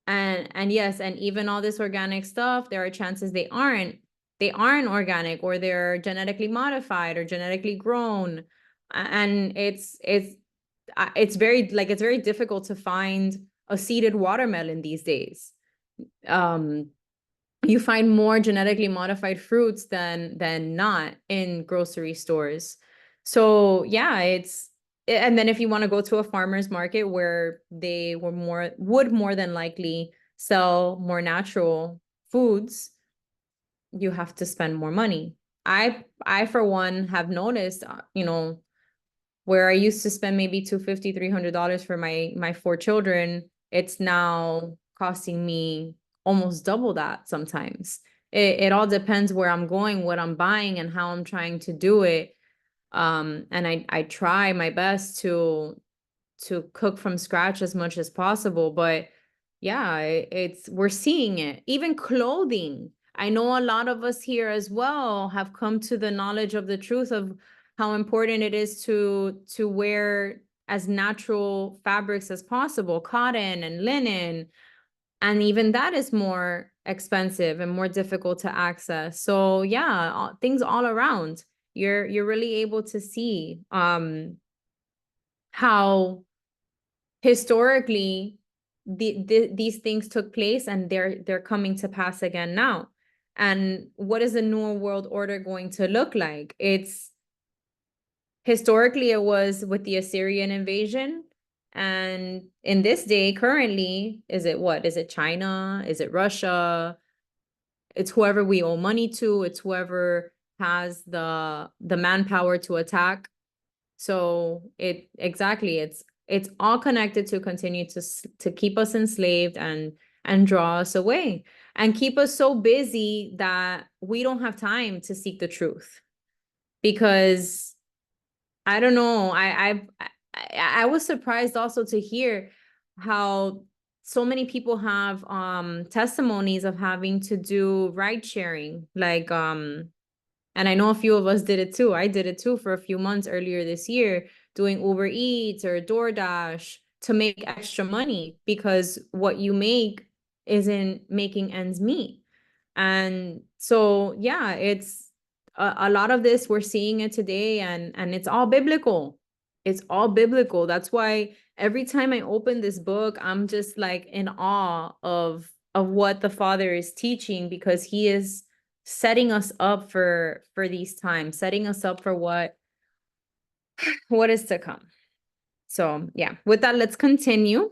And yes, and even all this organic stuff, there are chances they aren't organic, or they're genetically modified or genetically grown. And it's very, like, it's very difficult to find a seeded watermelon these days. You find more genetically modified fruits than not in grocery stores. So yeah, and then if you want to go to a farmer's market where they would more than likely sell more natural foods, you have to spend more money. I for one have noticed, where I used to spend maybe $250, $300 for my 4 children, it's now costing me almost double that sometimes. It all depends where I'm going, what I'm buying, and how I'm trying to do it. And I try my best to cook from scratch as much as possible, but yeah, we're seeing it. Even clothing. I know a lot of us here as well have come to the knowledge of the truth of how important it is to wear as natural fabrics as possible, cotton and linen. And even that is more expensive and more difficult to access. So yeah, things all around. You're really able to see how historically these things took place, and they're coming to pass again now. And what is the new world order going to look like? Historically, it was with the Assyrian invasion. And in this day, currently, is it China? Is it Russia? It's whoever we owe money to. It's whoever has the manpower to attack. So it's all connected to continue to keep us enslaved and draw us away and keep us so busy that we don't have time to seek the truth. Because I don't know, I was surprised also to hear how so many people have testimonies of having to do ride sharing, like and I know a few of us did it too. I did it too for a few months earlier this year, doing Uber Eats or DoorDash to make extra money, because what you make isn't making ends meet. And so, yeah, it's a lot of this, we're seeing it today, and it's all biblical. It's all biblical. That's why every time I open this book, I'm just like in awe of what the Father is teaching, because he is setting us up for these times, setting us up for what is to come. So yeah, with that, let's continue.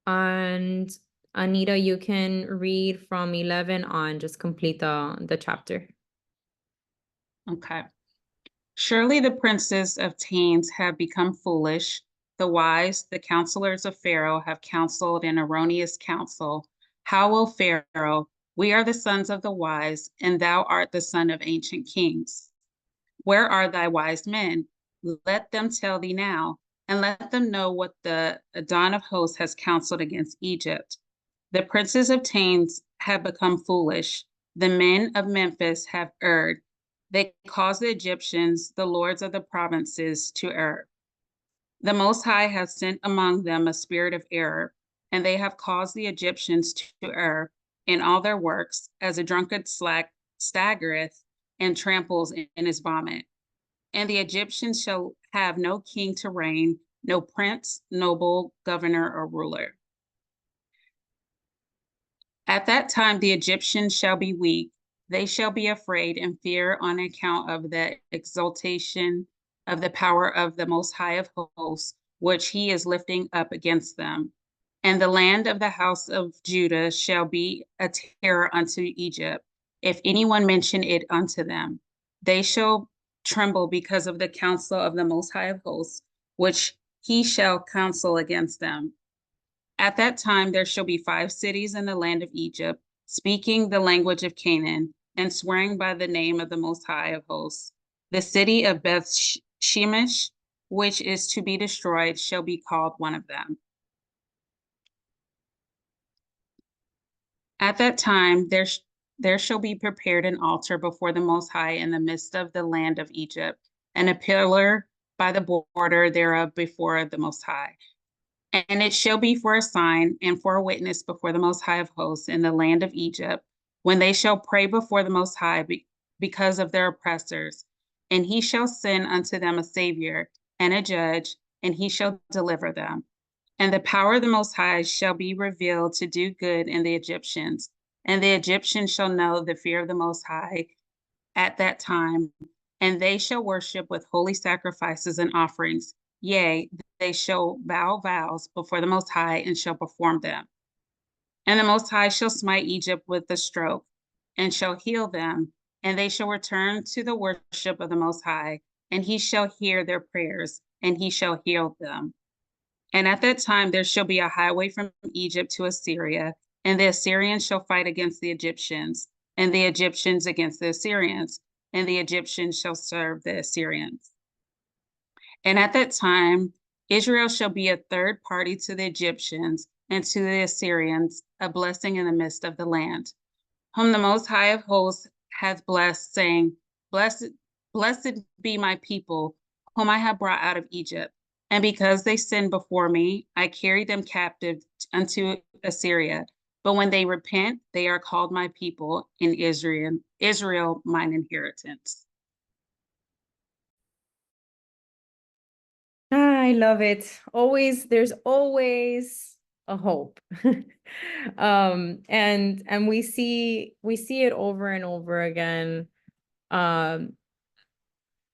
And Anita, you can read from 11 on, just complete the chapter. Okay. Surely the princes of Tanes have become foolish. The wise, the counselors of Pharaoh, have counseled an erroneous counsel. How will Pharaoh? We are the sons of the wise, and thou art the son of ancient kings. Where are thy wise men? Let them tell thee now, and let them know what the Adon of hosts has counseled against Egypt. The princes of Tanes have become foolish. The men of Memphis have erred. They caused the Egyptians, the lords of the provinces, to err. The Most High has sent among them a spirit of error, and they have caused the Egyptians to err in all their works, as a drunkard staggereth and tramples in his vomit. And the Egyptians shall have no king to reign, no prince, noble, governor, or ruler. At that time the Egyptians shall be weak. They shall be afraid and fear on account of the exaltation of the power of the Most High of hosts, which he is lifting up against them. And the land of the house of Judah shall be a terror unto Egypt, if anyone mention it unto them. They shall tremble because of the counsel of the Most High of hosts, which he shall counsel against them. At that time there shall be 5 cities in the land of Egypt, speaking the language of Canaan, and swearing by the name of the Most High of hosts. The city of Beth Shemesh, which is to be destroyed, shall be called one of them. At that time there shall be prepared an altar before the Most High in the midst of the land of Egypt, and a pillar by the border thereof before the Most High. And it shall be for a sign and for a witness before the Most High of hosts in the land of Egypt, when they shall pray before the Most High because of their oppressors. And he shall send unto them a Savior and a judge, and he shall deliver them. And the power of the Most High shall be revealed to do good in the Egyptians, and the Egyptians shall know the fear of the Most High at that time, and they shall worship with holy sacrifices and offerings. Yea, they shall vow vows before the Most High and shall perform them. And the Most High shall smite Egypt with the stroke and shall heal them, and they shall return to the worship of the Most High, and he shall hear their prayers, and he shall heal them. And at that time there shall be a highway from Egypt to Assyria, and the Assyrians shall fight against the Egyptians, and the Egyptians against the Assyrians, and the Egyptians shall serve the Assyrians. And at that time Israel shall be a third party to the Egyptians and to the Assyrians, a blessing in the midst of the land, whom the Most High of hosts hath blessed, saying, Blessed be my people, whom I have brought out of Egypt. And because they sinned before me, I carried them captive unto Assyria. But when they repent, they are called my people, in Israel mine inheritance. I love it. There's always a hope. And we see it over and over again.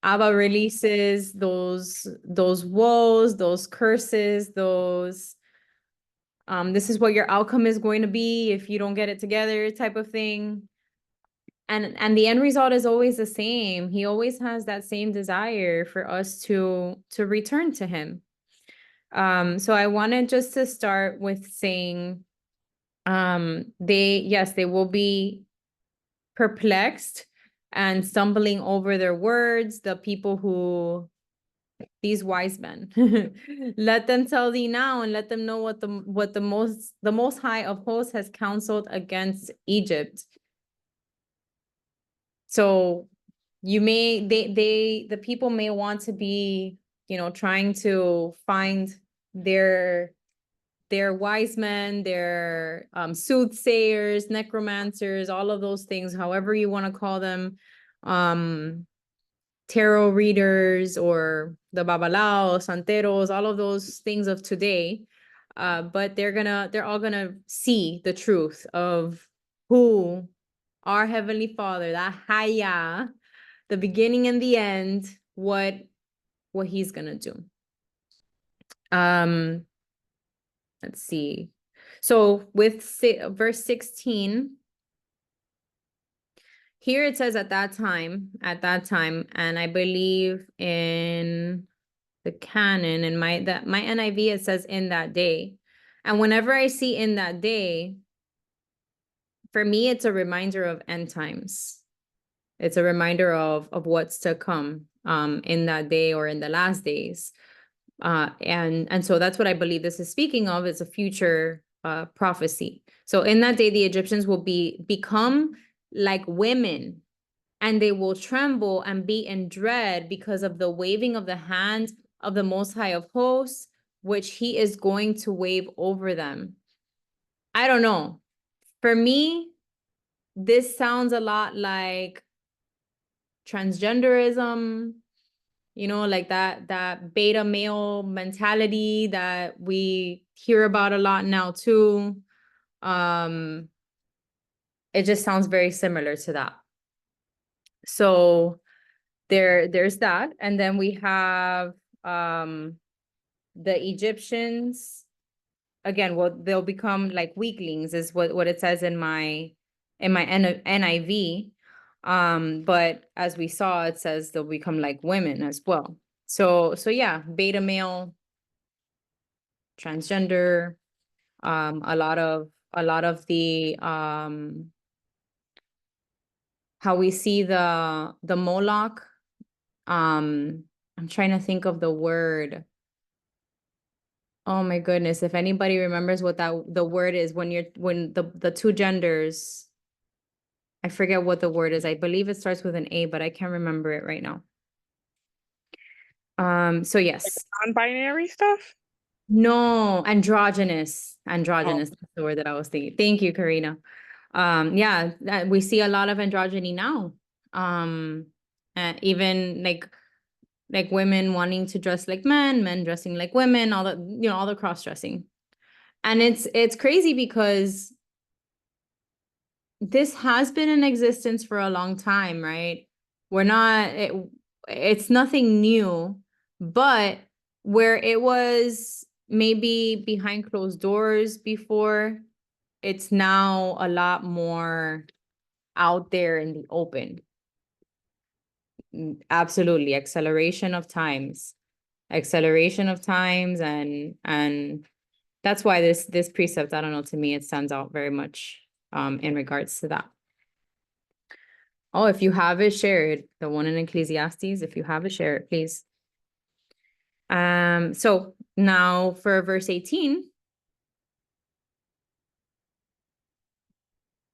Abba releases those woes, those curses, this is what your outcome is going to be if you don't get it together type of thing. And the end result is always the same. He always has that same desire for us to return to him. So I wanted just to start with saying, they will be perplexed and stumbling over their words, the people who, these wise men, let them tell thee now and let them know what the most high of hosts has counseled against Egypt. So the people may want to be, trying to find their wise men, their soothsayers, necromancers, all of those things, however you want to call them, tarot readers or the babalao, santeros, all of those things of today. But they're all gonna see the truth of who our Heavenly Father, that Haya, the beginning and the end, what he's gonna do. Let's see. So with verse 16, here it says at that time, and I believe in the canon and my NIV, it says in that day. And whenever I see in that day, for me, it's a reminder of end times. It's a reminder of what's to come in that day or in the last days. And so that's what I believe this is speaking of, is a future prophecy. So in that day, the Egyptians will become like women, and they will tremble and be in dread because of the waving of the hand of the Most High of hosts, which he is going to wave over them. I don't know. For me, this sounds a lot like transgenderism, like that beta male mentality that we hear about a lot now too. It just sounds very similar to that. So there's that. And then we have the Egyptians again, well, they'll become like weaklings is what it says in my NIV. But as we saw, it says they'll become like women as well. So yeah, beta male, transgender, a lot of the how we see the Moloch. I'm trying to think of the word. Oh my goodness, if anybody remembers what the word is when the two genders, I forget what the word is. I believe it starts with an A, but I can't remember it right now. So yes. Non-binary stuff? No, androgynous. Androgynous, that's the word that I was thinking. Thank you, Karina. Yeah, we see a lot of androgyny now. Even like women wanting to dress like men dressing like women, all the cross-dressing. And it's crazy because this has been in existence for a long time, right? It's nothing new, but where it was maybe behind closed doors before, it's now a lot more out there in the open. Absolutely, acceleration of times, and that's why this precept, I don't know, to me, it stands out very much in regards to that. Oh, if you have it, share it. The one in Ecclesiastes, if you have it, share it, please. So now for verse 18.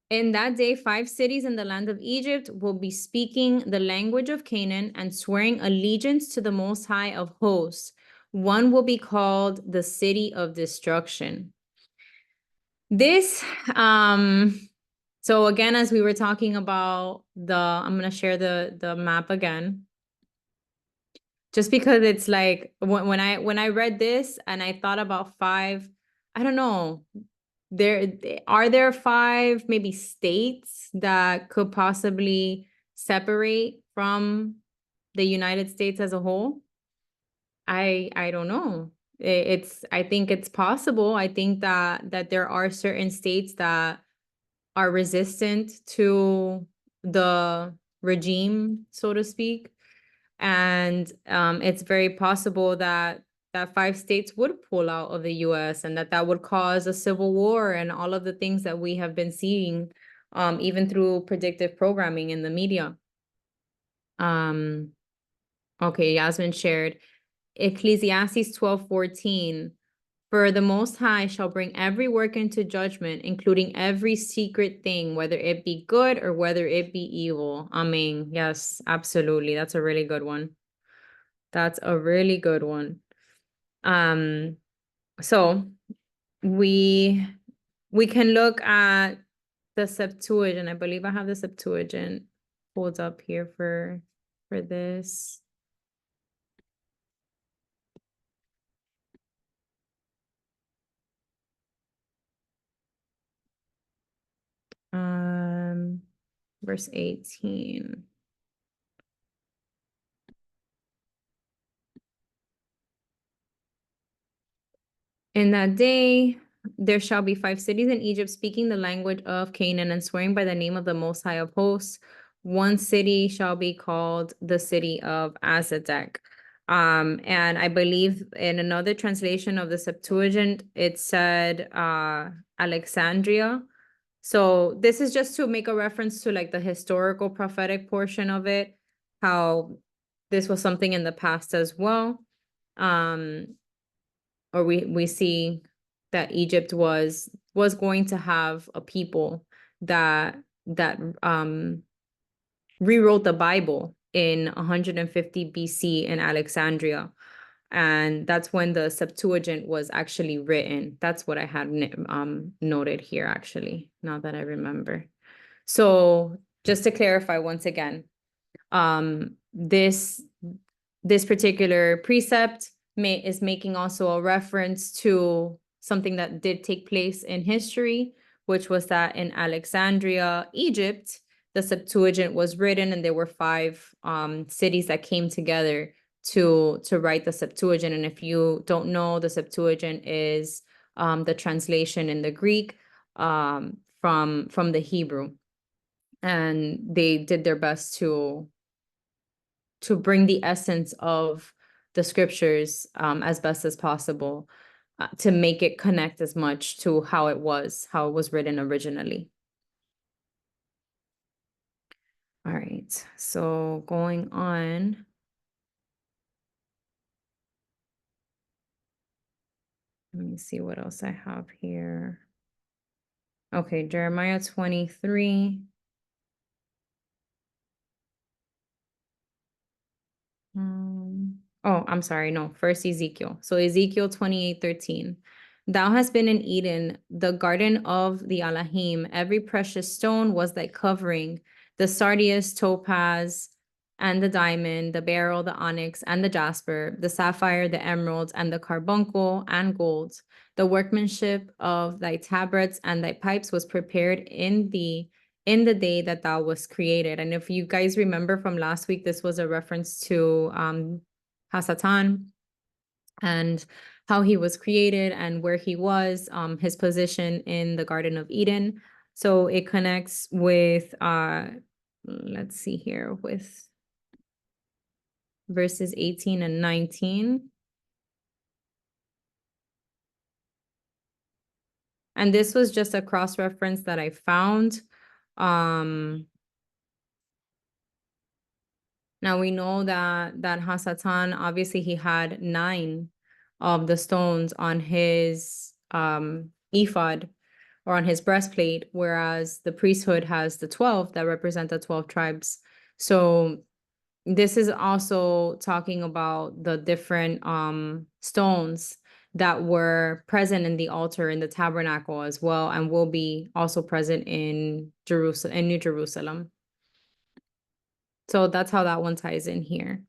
In that day, 5 cities in the land of Egypt will be speaking the language of Canaan and swearing allegiance to the Most High of hosts. One will be called the city of destruction. This, so again, as we were talking about I'm going to share the map again. Just because it's like, when I read this and I thought about 5, I don't know, are there 5 maybe states that could possibly separate from the United States as a whole? I don't know. I think it's possible. I think that there are certain states that are resistant to the regime, so to speak. And it's very possible that 5 states would pull out of the US and that would cause a civil war and all of the things that we have been seeing, even through predictive programming in the media. Okay, Yasmin shared Ecclesiastes 12:14. For the Most High shall bring every work into judgment, including every secret thing, whether it be good or whether it be evil. Amen. Yes, absolutely. That's a really good one. That's a really good one. So we can look at the Septuagint. I believe I have the Septuagint pulled up here for this. Verse 18. In that day, there shall be 5 cities in Egypt speaking the language of Canaan and swearing by the name of the Most High of hosts. One city shall be called the city of Azadek. And I believe in another translation of the Septuagint, it said Alexandria. So this is just to make a reference to like the historical prophetic portion of it, how this was something in the past as well. Or we see that Egypt was going to have a people that rewrote the Bible in 150 BC in Alexandria. And that's when the Septuagint was actually written. That's what I had noted here, actually, now that I remember. So just to clarify once again, this particular precept is making also a reference to something that did take place in history, which was that in Alexandria, Egypt, the Septuagint was written, and there were 5 cities that came together to write the Septuagint. And if you don't know, the Septuagint is the translation in the Greek from the Hebrew. And they did their best to bring the essence of the scriptures as best as possible to make it connect as much to how it was written originally. All right, so going on. Let me see what else I have here. Okay, Jeremiah 23. Oh, I'm sorry. No, first Ezekiel. So Ezekiel 28:13. Thou hast been in Eden, the garden of the Elohim. Every precious stone was thy covering, the sardius, topaz, and the diamond, the beryl, the onyx, and the jasper, the sapphire, the emerald, and the carbuncle, and gold. The workmanship of thy tabrets and thy pipes was prepared in the day that thou was created. And if you guys remember from last week, this was a reference to Hasatan and how he was created and where he was, his position in the Garden of Eden. So it connects with, let's see here, with verses 18 and 19. And this was just a cross-reference that I found. Now we know that Hasatan, obviously he had 9 of the stones on his ephod or on his breastplate, whereas the priesthood has the 12 that represent the 12 tribes. So this is also talking about the different stones that were present in the altar in the tabernacle as well, and will be also present in Jerusalem, in New Jerusalem. So that's how that one ties in here.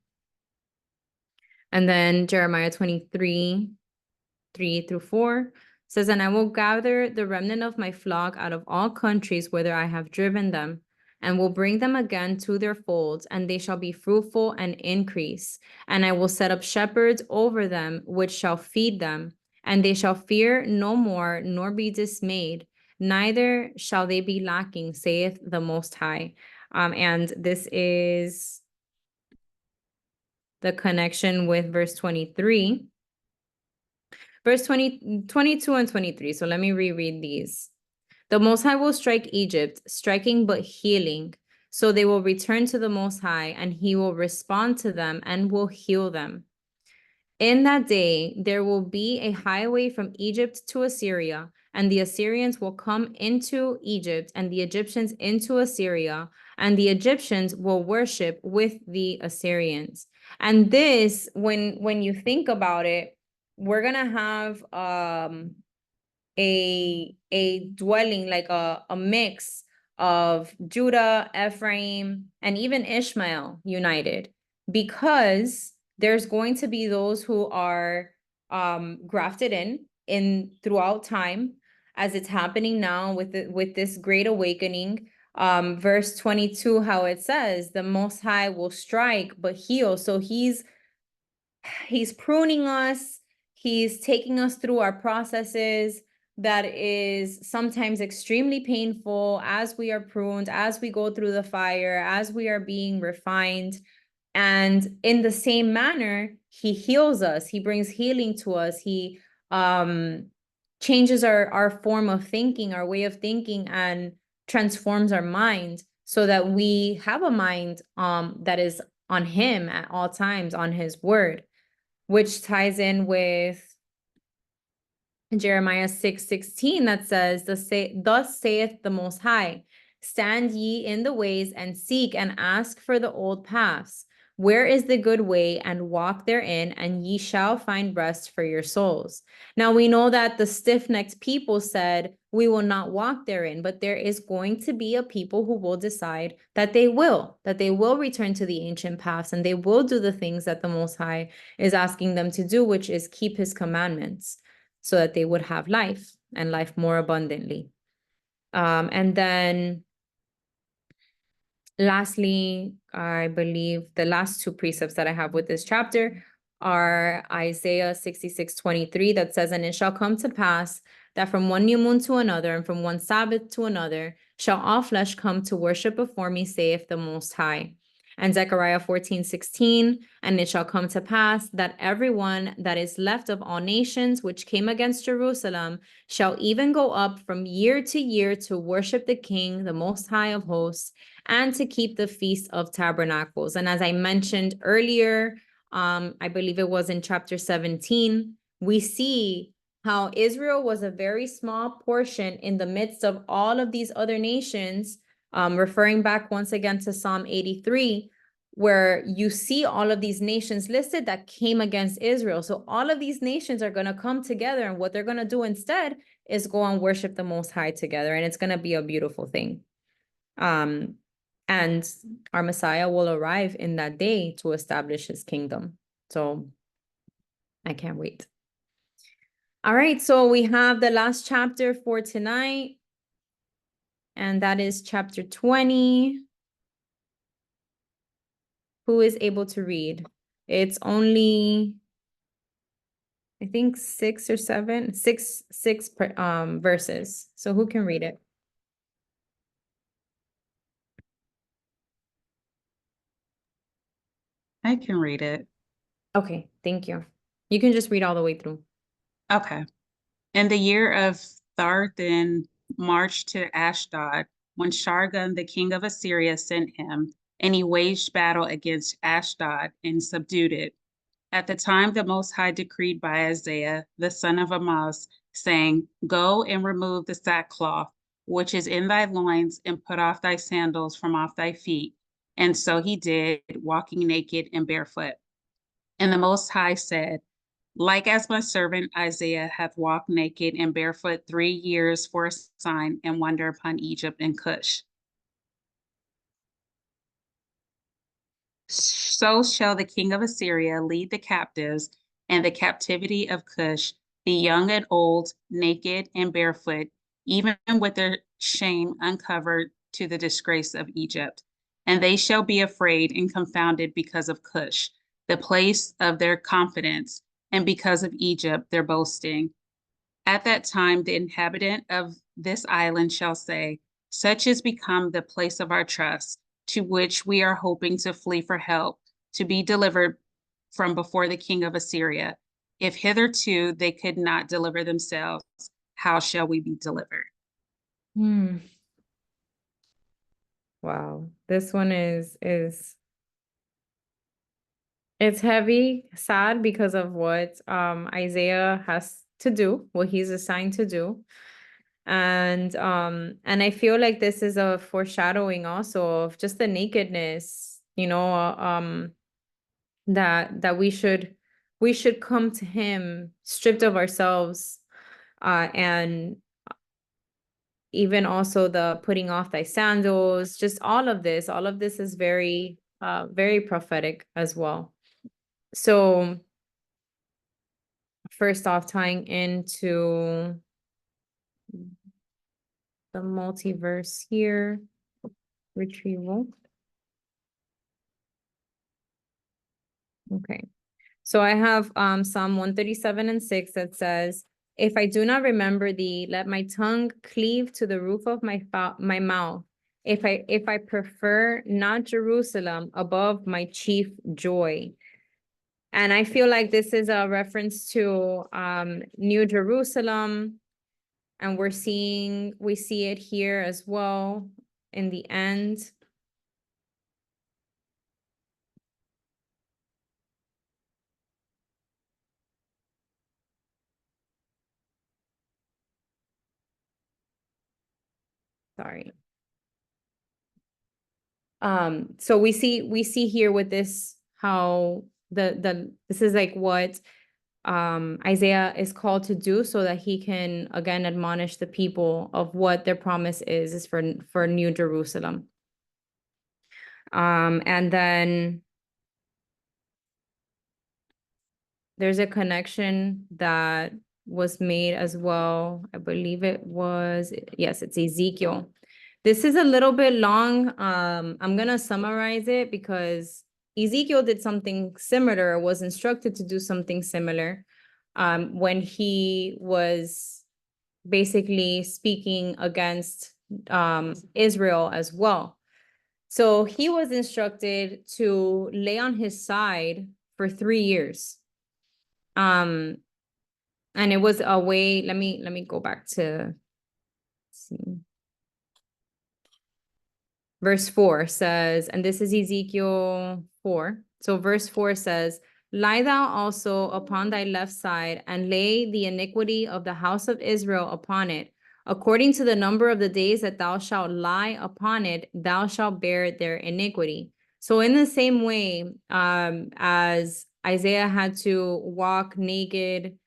And then Jeremiah 23:3-4 says, and I will gather the remnant of my flock out of all countries whither I have driven them, and will bring them again to their folds, and they shall be fruitful and increase. And I will set up shepherds over them, which shall feed them, and they shall fear no more, nor be dismayed, neither shall they be lacking, saith the Most High. And this is the connection with verse 23. Verse 22 and 23. So let me reread these. The Most High will strike Egypt, striking but healing. So they will return to the Most High, and he will respond to them and will heal them. In that day, there will be a highway from Egypt to Assyria, and the Assyrians will come into Egypt, and the Egyptians into Assyria, and the Egyptians will worship with the Assyrians. And this, when you think about it, we're gonna have a dwelling, like a mix of Judah, Ephraim, and even Ishmael united, because there's going to be those who are grafted in throughout time, as it's happening now with this great awakening. Verse 22, how it says, the Most High will strike but heal. So he's pruning us, he's taking us through our processes that is sometimes extremely painful as we are pruned, as we go through the fire, as we are being refined. And in the same manner, he heals us. He brings healing to us. He changes our form of thinking, our way of thinking, and transforms our mind so that we have a mind that is on him at all times, on his word, which ties in with Jeremiah 6:16 that says, thus saith the Most High, stand ye in the ways and seek and ask for the old paths. Where is the good way, and walk therein, and ye shall find rest for your souls. Now we know that the stiff-necked people said, we will not walk therein, but there is going to be a people who will decide that they will return to the ancient paths, and they will do the things that the Most High is asking them to do, which is keep his commandments, so that they would have life, and life more abundantly. And then lastly, I believe the last 2 precepts that I have with this chapter are Isaiah 66:23 that says, "And it shall come to pass that from one new moon to another, and from one Sabbath to another, shall all flesh come to worship before me, saith the Most High." And Zechariah 14:16, "And it shall come to pass that everyone that is left of all nations which came against Jerusalem shall even go up from year to year to worship the King, the Most High of hosts, and to keep the Feast of Tabernacles." And as I mentioned earlier, I believe it was in chapter 17, we see how Israel was a very small portion in the midst of all of these other nations, referring back once again to Psalm 83, where you see all of these nations listed that came against Israel. So all of these nations are going to come together, and what they're going to do instead is go and worship the Most High together, and it's going to be a beautiful thing. And our Messiah will arrive in that day to establish his kingdom. So I can't wait. All right, so we have the last chapter for tonight, and that is chapter 20. Who is able to read? It's only, I think, 6 or 7, six verses. So who can read it? I can read it. Okay, thank you. You can just read all the way through. Okay. In the year of Tharthan marched to Ashdod, when Shargun, the king of Assyria, sent him, and he waged battle against Ashdod and subdued it. At the time the Most High decreed by Isaiah, the son of Amoz, saying, "Go and remove the sackcloth which is in thy loins, and put off thy sandals from off thy feet." And so he did, walking naked and barefoot. And the Most High said, "Like as my servant Isaiah hath walked naked and barefoot 3 years for a sign and wonder upon Egypt and Cush, so shall the king of Assyria lead the captives and the captivity of Cush, the young and old, naked and barefoot, even with their shame uncovered, to the disgrace of Egypt. And they shall be afraid and confounded because of Cush, the place of their confidence, and because of Egypt, their boasting. At that time, the inhabitant of this island shall say, such is become the place of our trust, to which we are hoping to flee for help, to be delivered from before the king of Assyria. If hitherto they could not deliver themselves, how shall we be delivered?" Wow, this one is it's heavy, sad because of what Isaiah has to do, what he's assigned to do. And I feel like this is a foreshadowing also of just the nakedness, that we should come to him stripped of ourselves, and even also the putting off thy sandals, just all of this is very very prophetic as well. So first off, tying into the multiverse here, retrieval. Okay. So I have Psalm 137:6 that says, "If I do not remember thee, let my tongue cleave to the roof of my mouth. If I prefer not Jerusalem above my chief joy." And I feel like this is a reference to New Jerusalem, and we see it here as well in the end. Sorry. So we see here with this how this is like what Isaiah is called to do, so that he can again admonish the people of what their promise is for New Jerusalem. And then there's a connection that was made as well. I believe it was, yes, it's Ezekiel. This is a little bit long. I'm gonna summarize it because Ezekiel did something similar, was instructed to do something similar when he was basically speaking against Israel as well. So he was instructed to lay on his side for 3 years. And it was a way, let me go back to see. Verse 4 says, and this is Ezekiel 4. So verse 4 says, lie thou also upon thy left side, and lay the iniquity of the house of Israel upon it. According to the number of the days that thou shalt lie upon it, thou shalt bear their iniquity. So in the same way, as Isaiah had to walk naked,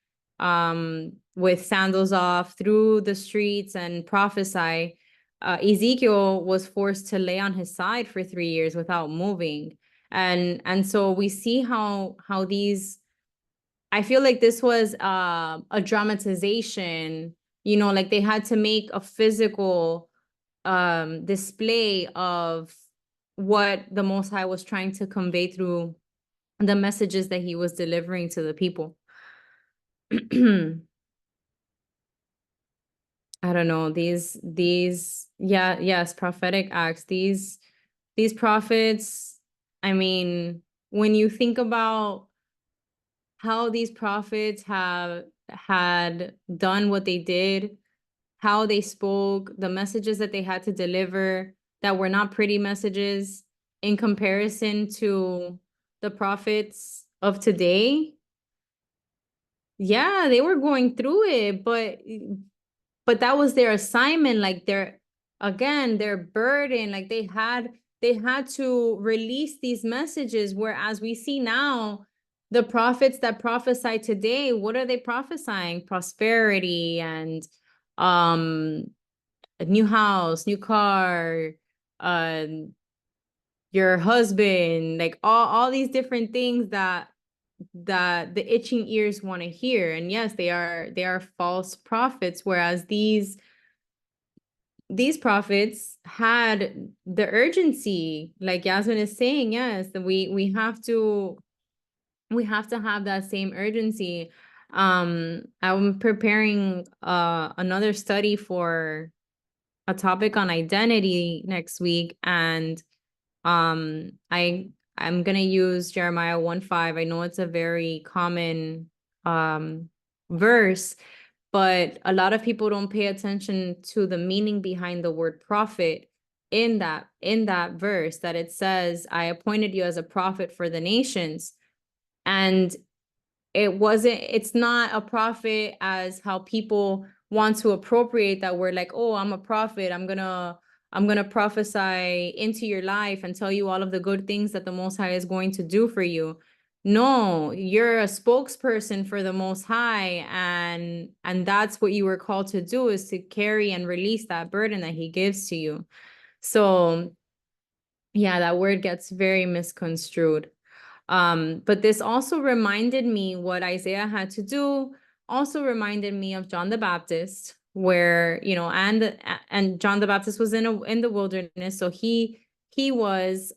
with sandals off through the streets and prophesy, Ezekiel was forced to lay on his side for 3 years without moving. And so we see how these, I feel like this was a dramatization, you know, like they had to make a physical display of what the Most High was trying to convey through the messages that he was delivering to the people. I don't know, yes, prophetic acts, these prophets, I mean, when you think about how these prophets had done what they did, how they spoke, the messages that they had to deliver that were not pretty messages in comparison to the prophets of today. Yeah, they were going through it, but that was their assignment, like their burden, like they had to release these messages, whereas we see now the prophets that prophesy today, what are they prophesying? Prosperity and a new house, new car, your husband, like all these different things that the itching ears want to hear. And yes, they are false prophets, whereas these prophets had the urgency, like Yasmin is saying. Yes, that we have to have that same urgency. I'm preparing another study for a topic on identity next week, and I'm gonna use Jeremiah 1:5. I know it's a very common verse, but a lot of people don't pay attention to the meaning behind the word prophet in that verse, that it says, I appointed you as a prophet for the nations. And it's not a prophet as how people want to appropriate that word, like, oh, I'm a prophet, I'm gonna prophesy into your life and tell you all of the good things that the Most High is going to do for you. No, you're a spokesperson for the Most High, and that's what you were called to do, is to carry and release that burden that he gives to you. So yeah, that word gets very misconstrued. But this also reminded me what Isaiah had to do, also reminded me of John the Baptist, where, you know, and John the Baptist was in the wilderness. So he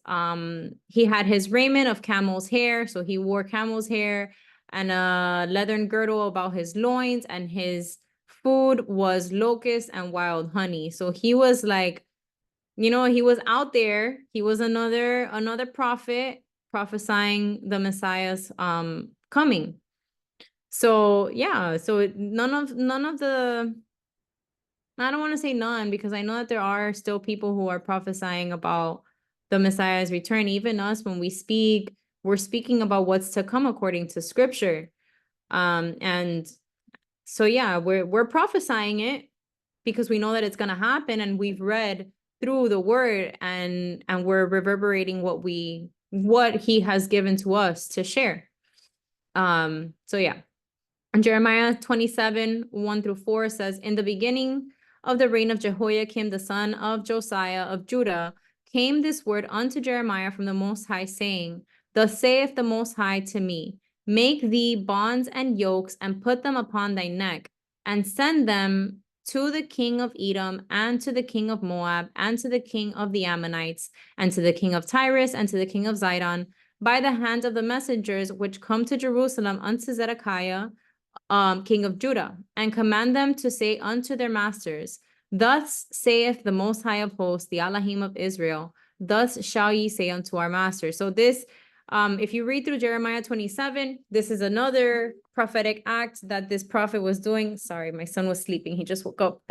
had his raiment of camel's hair. So he wore camel's hair and a leathern girdle about his loins, and his food was locusts and wild honey. So he was like, you know, he was out there. He was another prophet prophesying the Messiah's coming. So yeah, so none of the, I don't want to say none, because I know that there are still people who are prophesying about the Messiah's return. Even us, when we speak, we're speaking about what's to come according to scripture. And so yeah, we're prophesying it because we know that it's going to happen, and we've read through the word, and we're reverberating what he has given to us to share. So yeah. And Jeremiah 27:1-4 says, in the beginning of the reign of Jehoiakim, the son of Josiah of Judah, came this word unto Jeremiah from the Most High, saying, thus saith the Most High to me, make thee bonds and yokes, and put them upon thy neck, and send them to the king of Edom, and to the king of Moab, and to the king of the Ammonites, and to the king of Tyrus, and to the king of Zidon, by the hand of the messengers which come to Jerusalem unto Zedekiah, king of Judah, and command them to say unto their masters, thus saith the Most High of hosts, the Elohim of Israel, thus shall ye say unto our masters. So this, if you read through Jeremiah 27, this is another prophetic act that this prophet was doing. Sorry, my son was sleeping. He just woke up.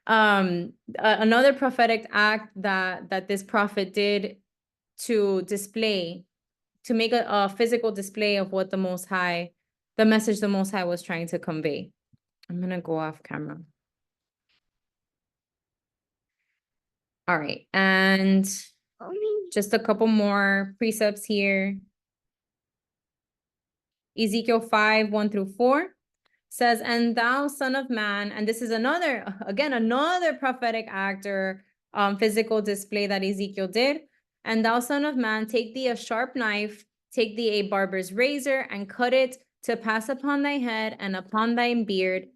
Another prophetic act that this prophet did to display, to make a physical display of what the message the Most High was trying to convey. I'm gonna go off camera. All right, and just a couple more precepts here. Ezekiel 5, 1 through 4 says, and thou son of man, and this is another prophetic act or physical display that Ezekiel did. And thou son of man, take thee a sharp knife, take thee a barber's razor, and cut it to pass upon thy head and upon thy beard.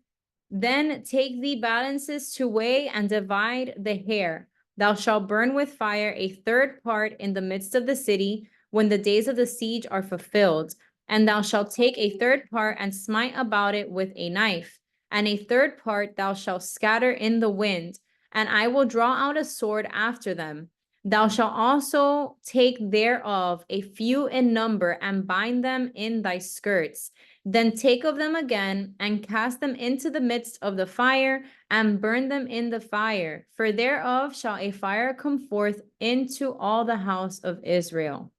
Then take thee balances to weigh and divide the hair. Thou shalt burn with fire a third part in the midst of the city when the days of the siege are fulfilled. And thou shalt take a third part and smite about it with a knife. And a third part thou shalt scatter in the wind. And I will draw out a sword after them. Thou shalt also take thereof a few in number and bind them in thy skirts. Then take of them again and cast them into the midst of the fire and burn them in the fire. For thereof shall a fire come forth into all the house of Israel.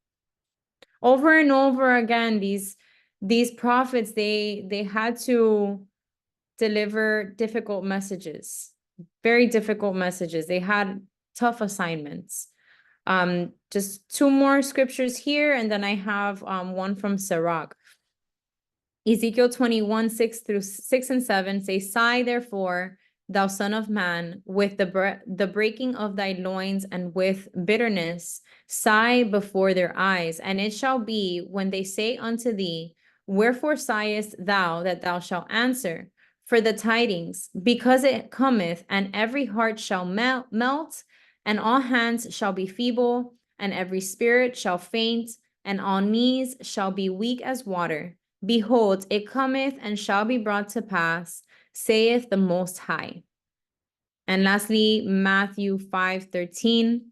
Over and over again, these prophets, they had to deliver difficult messages, very difficult messages. They had tough assignments. Just two more scriptures here, and then I have one from Sirach. Ezekiel 21, 6 and 7 say, sigh therefore, thou son of man, with the breaking of thy loins and with bitterness, sigh before their eyes. And it shall be when they say unto thee, wherefore sighest thou, that thou shalt answer? For the tidings, because it cometh, and every heart shall melt, and all hands shall be feeble, and every spirit shall faint, and all knees shall be weak as water. Behold, it cometh and shall be brought to pass, saith the Most High. And lastly, Matthew 5:13,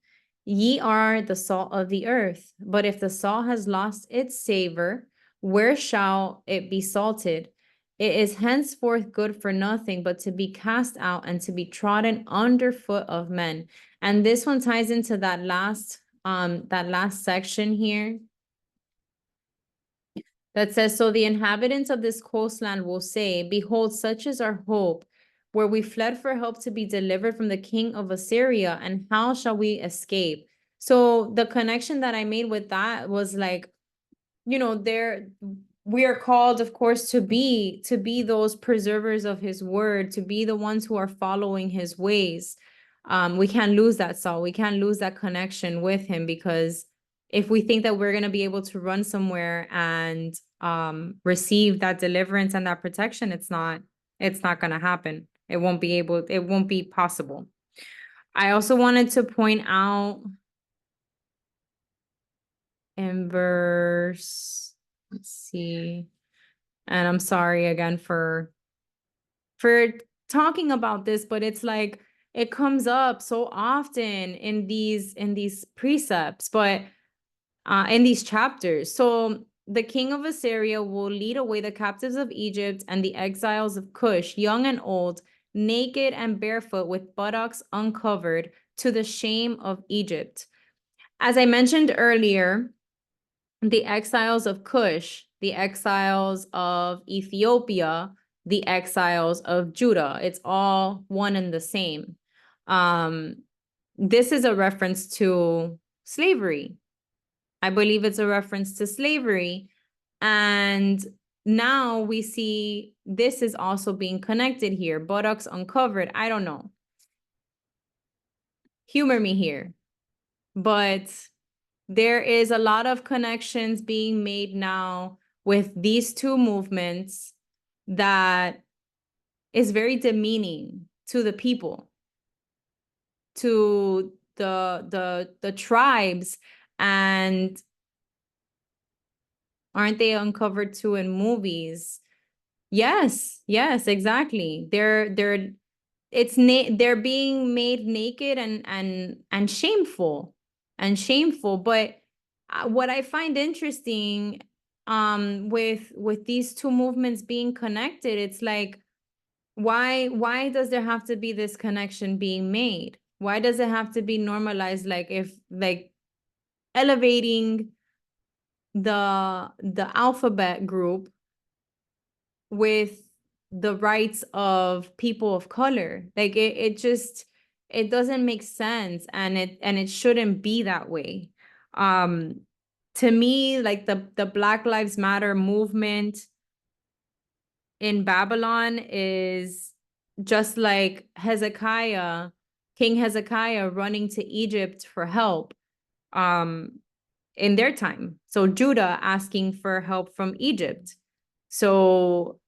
ye are the salt of the earth, but if the salt has lost its savor, where shall it be salted? It is henceforth good for nothing but to be cast out and to be trodden underfoot of men. And this one ties into that last section here that says, so the inhabitants of this coastland will say, behold, such is our hope, where we fled for help to be delivered from the king of Assyria, and how shall we escape? So the connection that I made with that was like, we are called, of course, to be those preservers of his word, to be the ones who are following his ways. We can't lose that salt. We can't lose that connection with him, because if we think that we're going to be able to run somewhere and receive that deliverance and that protection, it's not going to happen. It won't be possible. I also wanted to point out in verse, let's see, and I'm sorry again for talking about this, but it's like it comes up so often in these precepts, but in these chapters. So the king of Assyria will lead away the captives of Egypt and the exiles of Cush, young and old, naked and barefoot, with buttocks uncovered, to the shame of Egypt. As I mentioned earlier, the exiles of Cush, the exiles of Ethiopia, the exiles of Judah, it's all one and the same. This is a reference to slavery. I believe it's a reference to slavery. And now we see this is also being connected here. Buttocks uncovered. I don't know. Humor me here. But there is a lot of connections being made now with these two movements that is very demeaning to the people, to the tribes, and Aren't they uncovered too in movies? Yes, yes, exactly. They're being made naked and shameful but what I find interesting with these two movements being connected, it's like why does there have to be this connection being made? Why does it have to be normalized, like if like elevating the alphabet group with the rights of people of color? Like it doesn't make sense, and it shouldn't be that way. To me, like the Black Lives Matter movement in Babylon is just like King Hezekiah running to Egypt for help in their time. So Judah asking for help from Egypt. So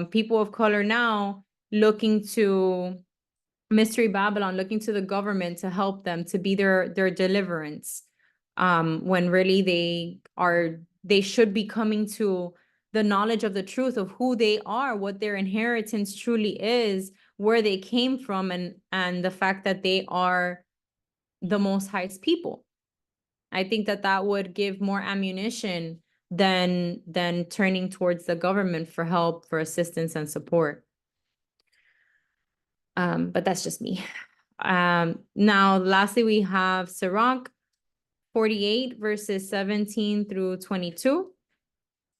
people of color now looking to Mystery Babylon, looking to the government to help them, to be their deliverance, when really they should be coming to the knowledge of the truth of who they are, what their inheritance truly is, where they came from, and the fact that they are the Most High's people. I think that would give more ammunition than turning towards the government for help, for assistance and support. But that's just me. Now, lastly, we have Sirach 48, verses 17 through 22.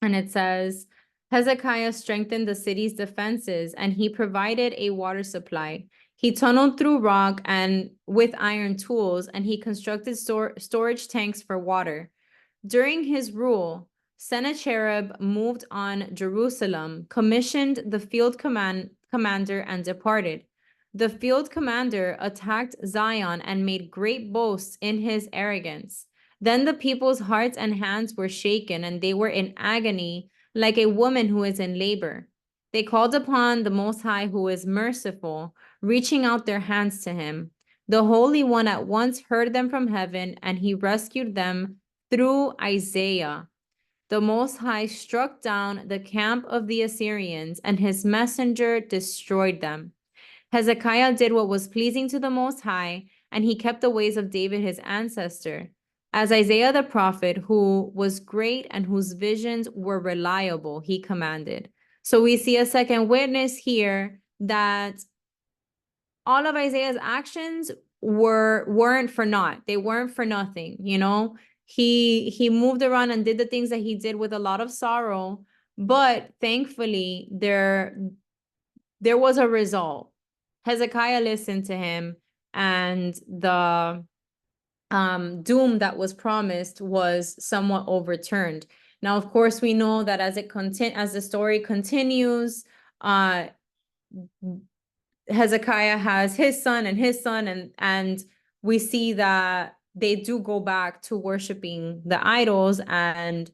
And it says, Hezekiah strengthened the city's defenses, and he provided a water supply. He tunneled through rock and with iron tools, and he constructed storage tanks for water. During his rule, Sennacherib moved on Jerusalem, commissioned the field commander, and departed. The field commander attacked Zion and made great boasts in his arrogance. Then the people's hearts and hands were shaken, and they were in agony like a woman who is in labor. They called upon the Most High, who is merciful, reaching out their hands to him. The Holy One at once heard them from heaven, and he rescued them through Isaiah. The Most High struck down the camp of the Assyrians, and his messenger destroyed them. Hezekiah did what was pleasing to the Most High, and he kept the ways of David his ancestor. As Isaiah the prophet, who was great and whose visions were reliable, he commanded. So we see a second witness here that all of Isaiah's actions weren't for naught. They weren't for nothing, you know? He moved around and did the things that he did with a lot of sorrow, but thankfully there was a result. Hezekiah listened to him, and the doom that was promised was somewhat overturned. Now, of course, we know that as the story continues, Hezekiah has his son and we see that they do go back to worshiping the idols, and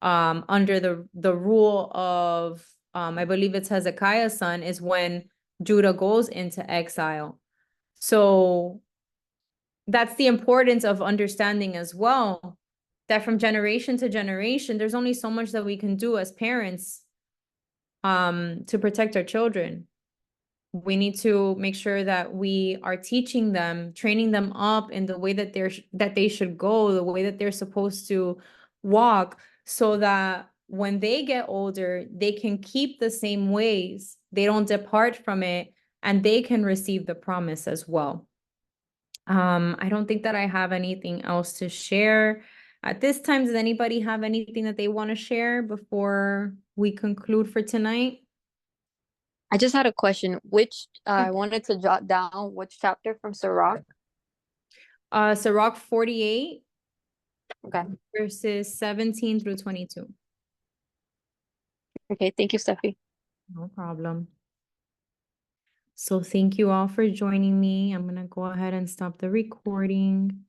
under the rule of I believe it's Hezekiah's son is when Judah goes into exile. So that's the importance of understanding as well, that from generation to generation, there's only so much that we can do as parents to protect our children. We need to make sure that we are teaching them, training them up in the way that they should go, the way that they're supposed to walk, so that when they get older, they can keep the same ways, they don't depart from it, and they can receive the promise as well. I don't think that I have anything else to share at this time. Does anybody have anything that they want to share before we conclude for tonight? I just had a question. I wanted to jot down which chapter from Sirach. Sirach 48, Okay. verses 17 through 22. Okay, thank you, Steffi. No problem. So thank you all for joining me. I'm going to go ahead and stop the recording.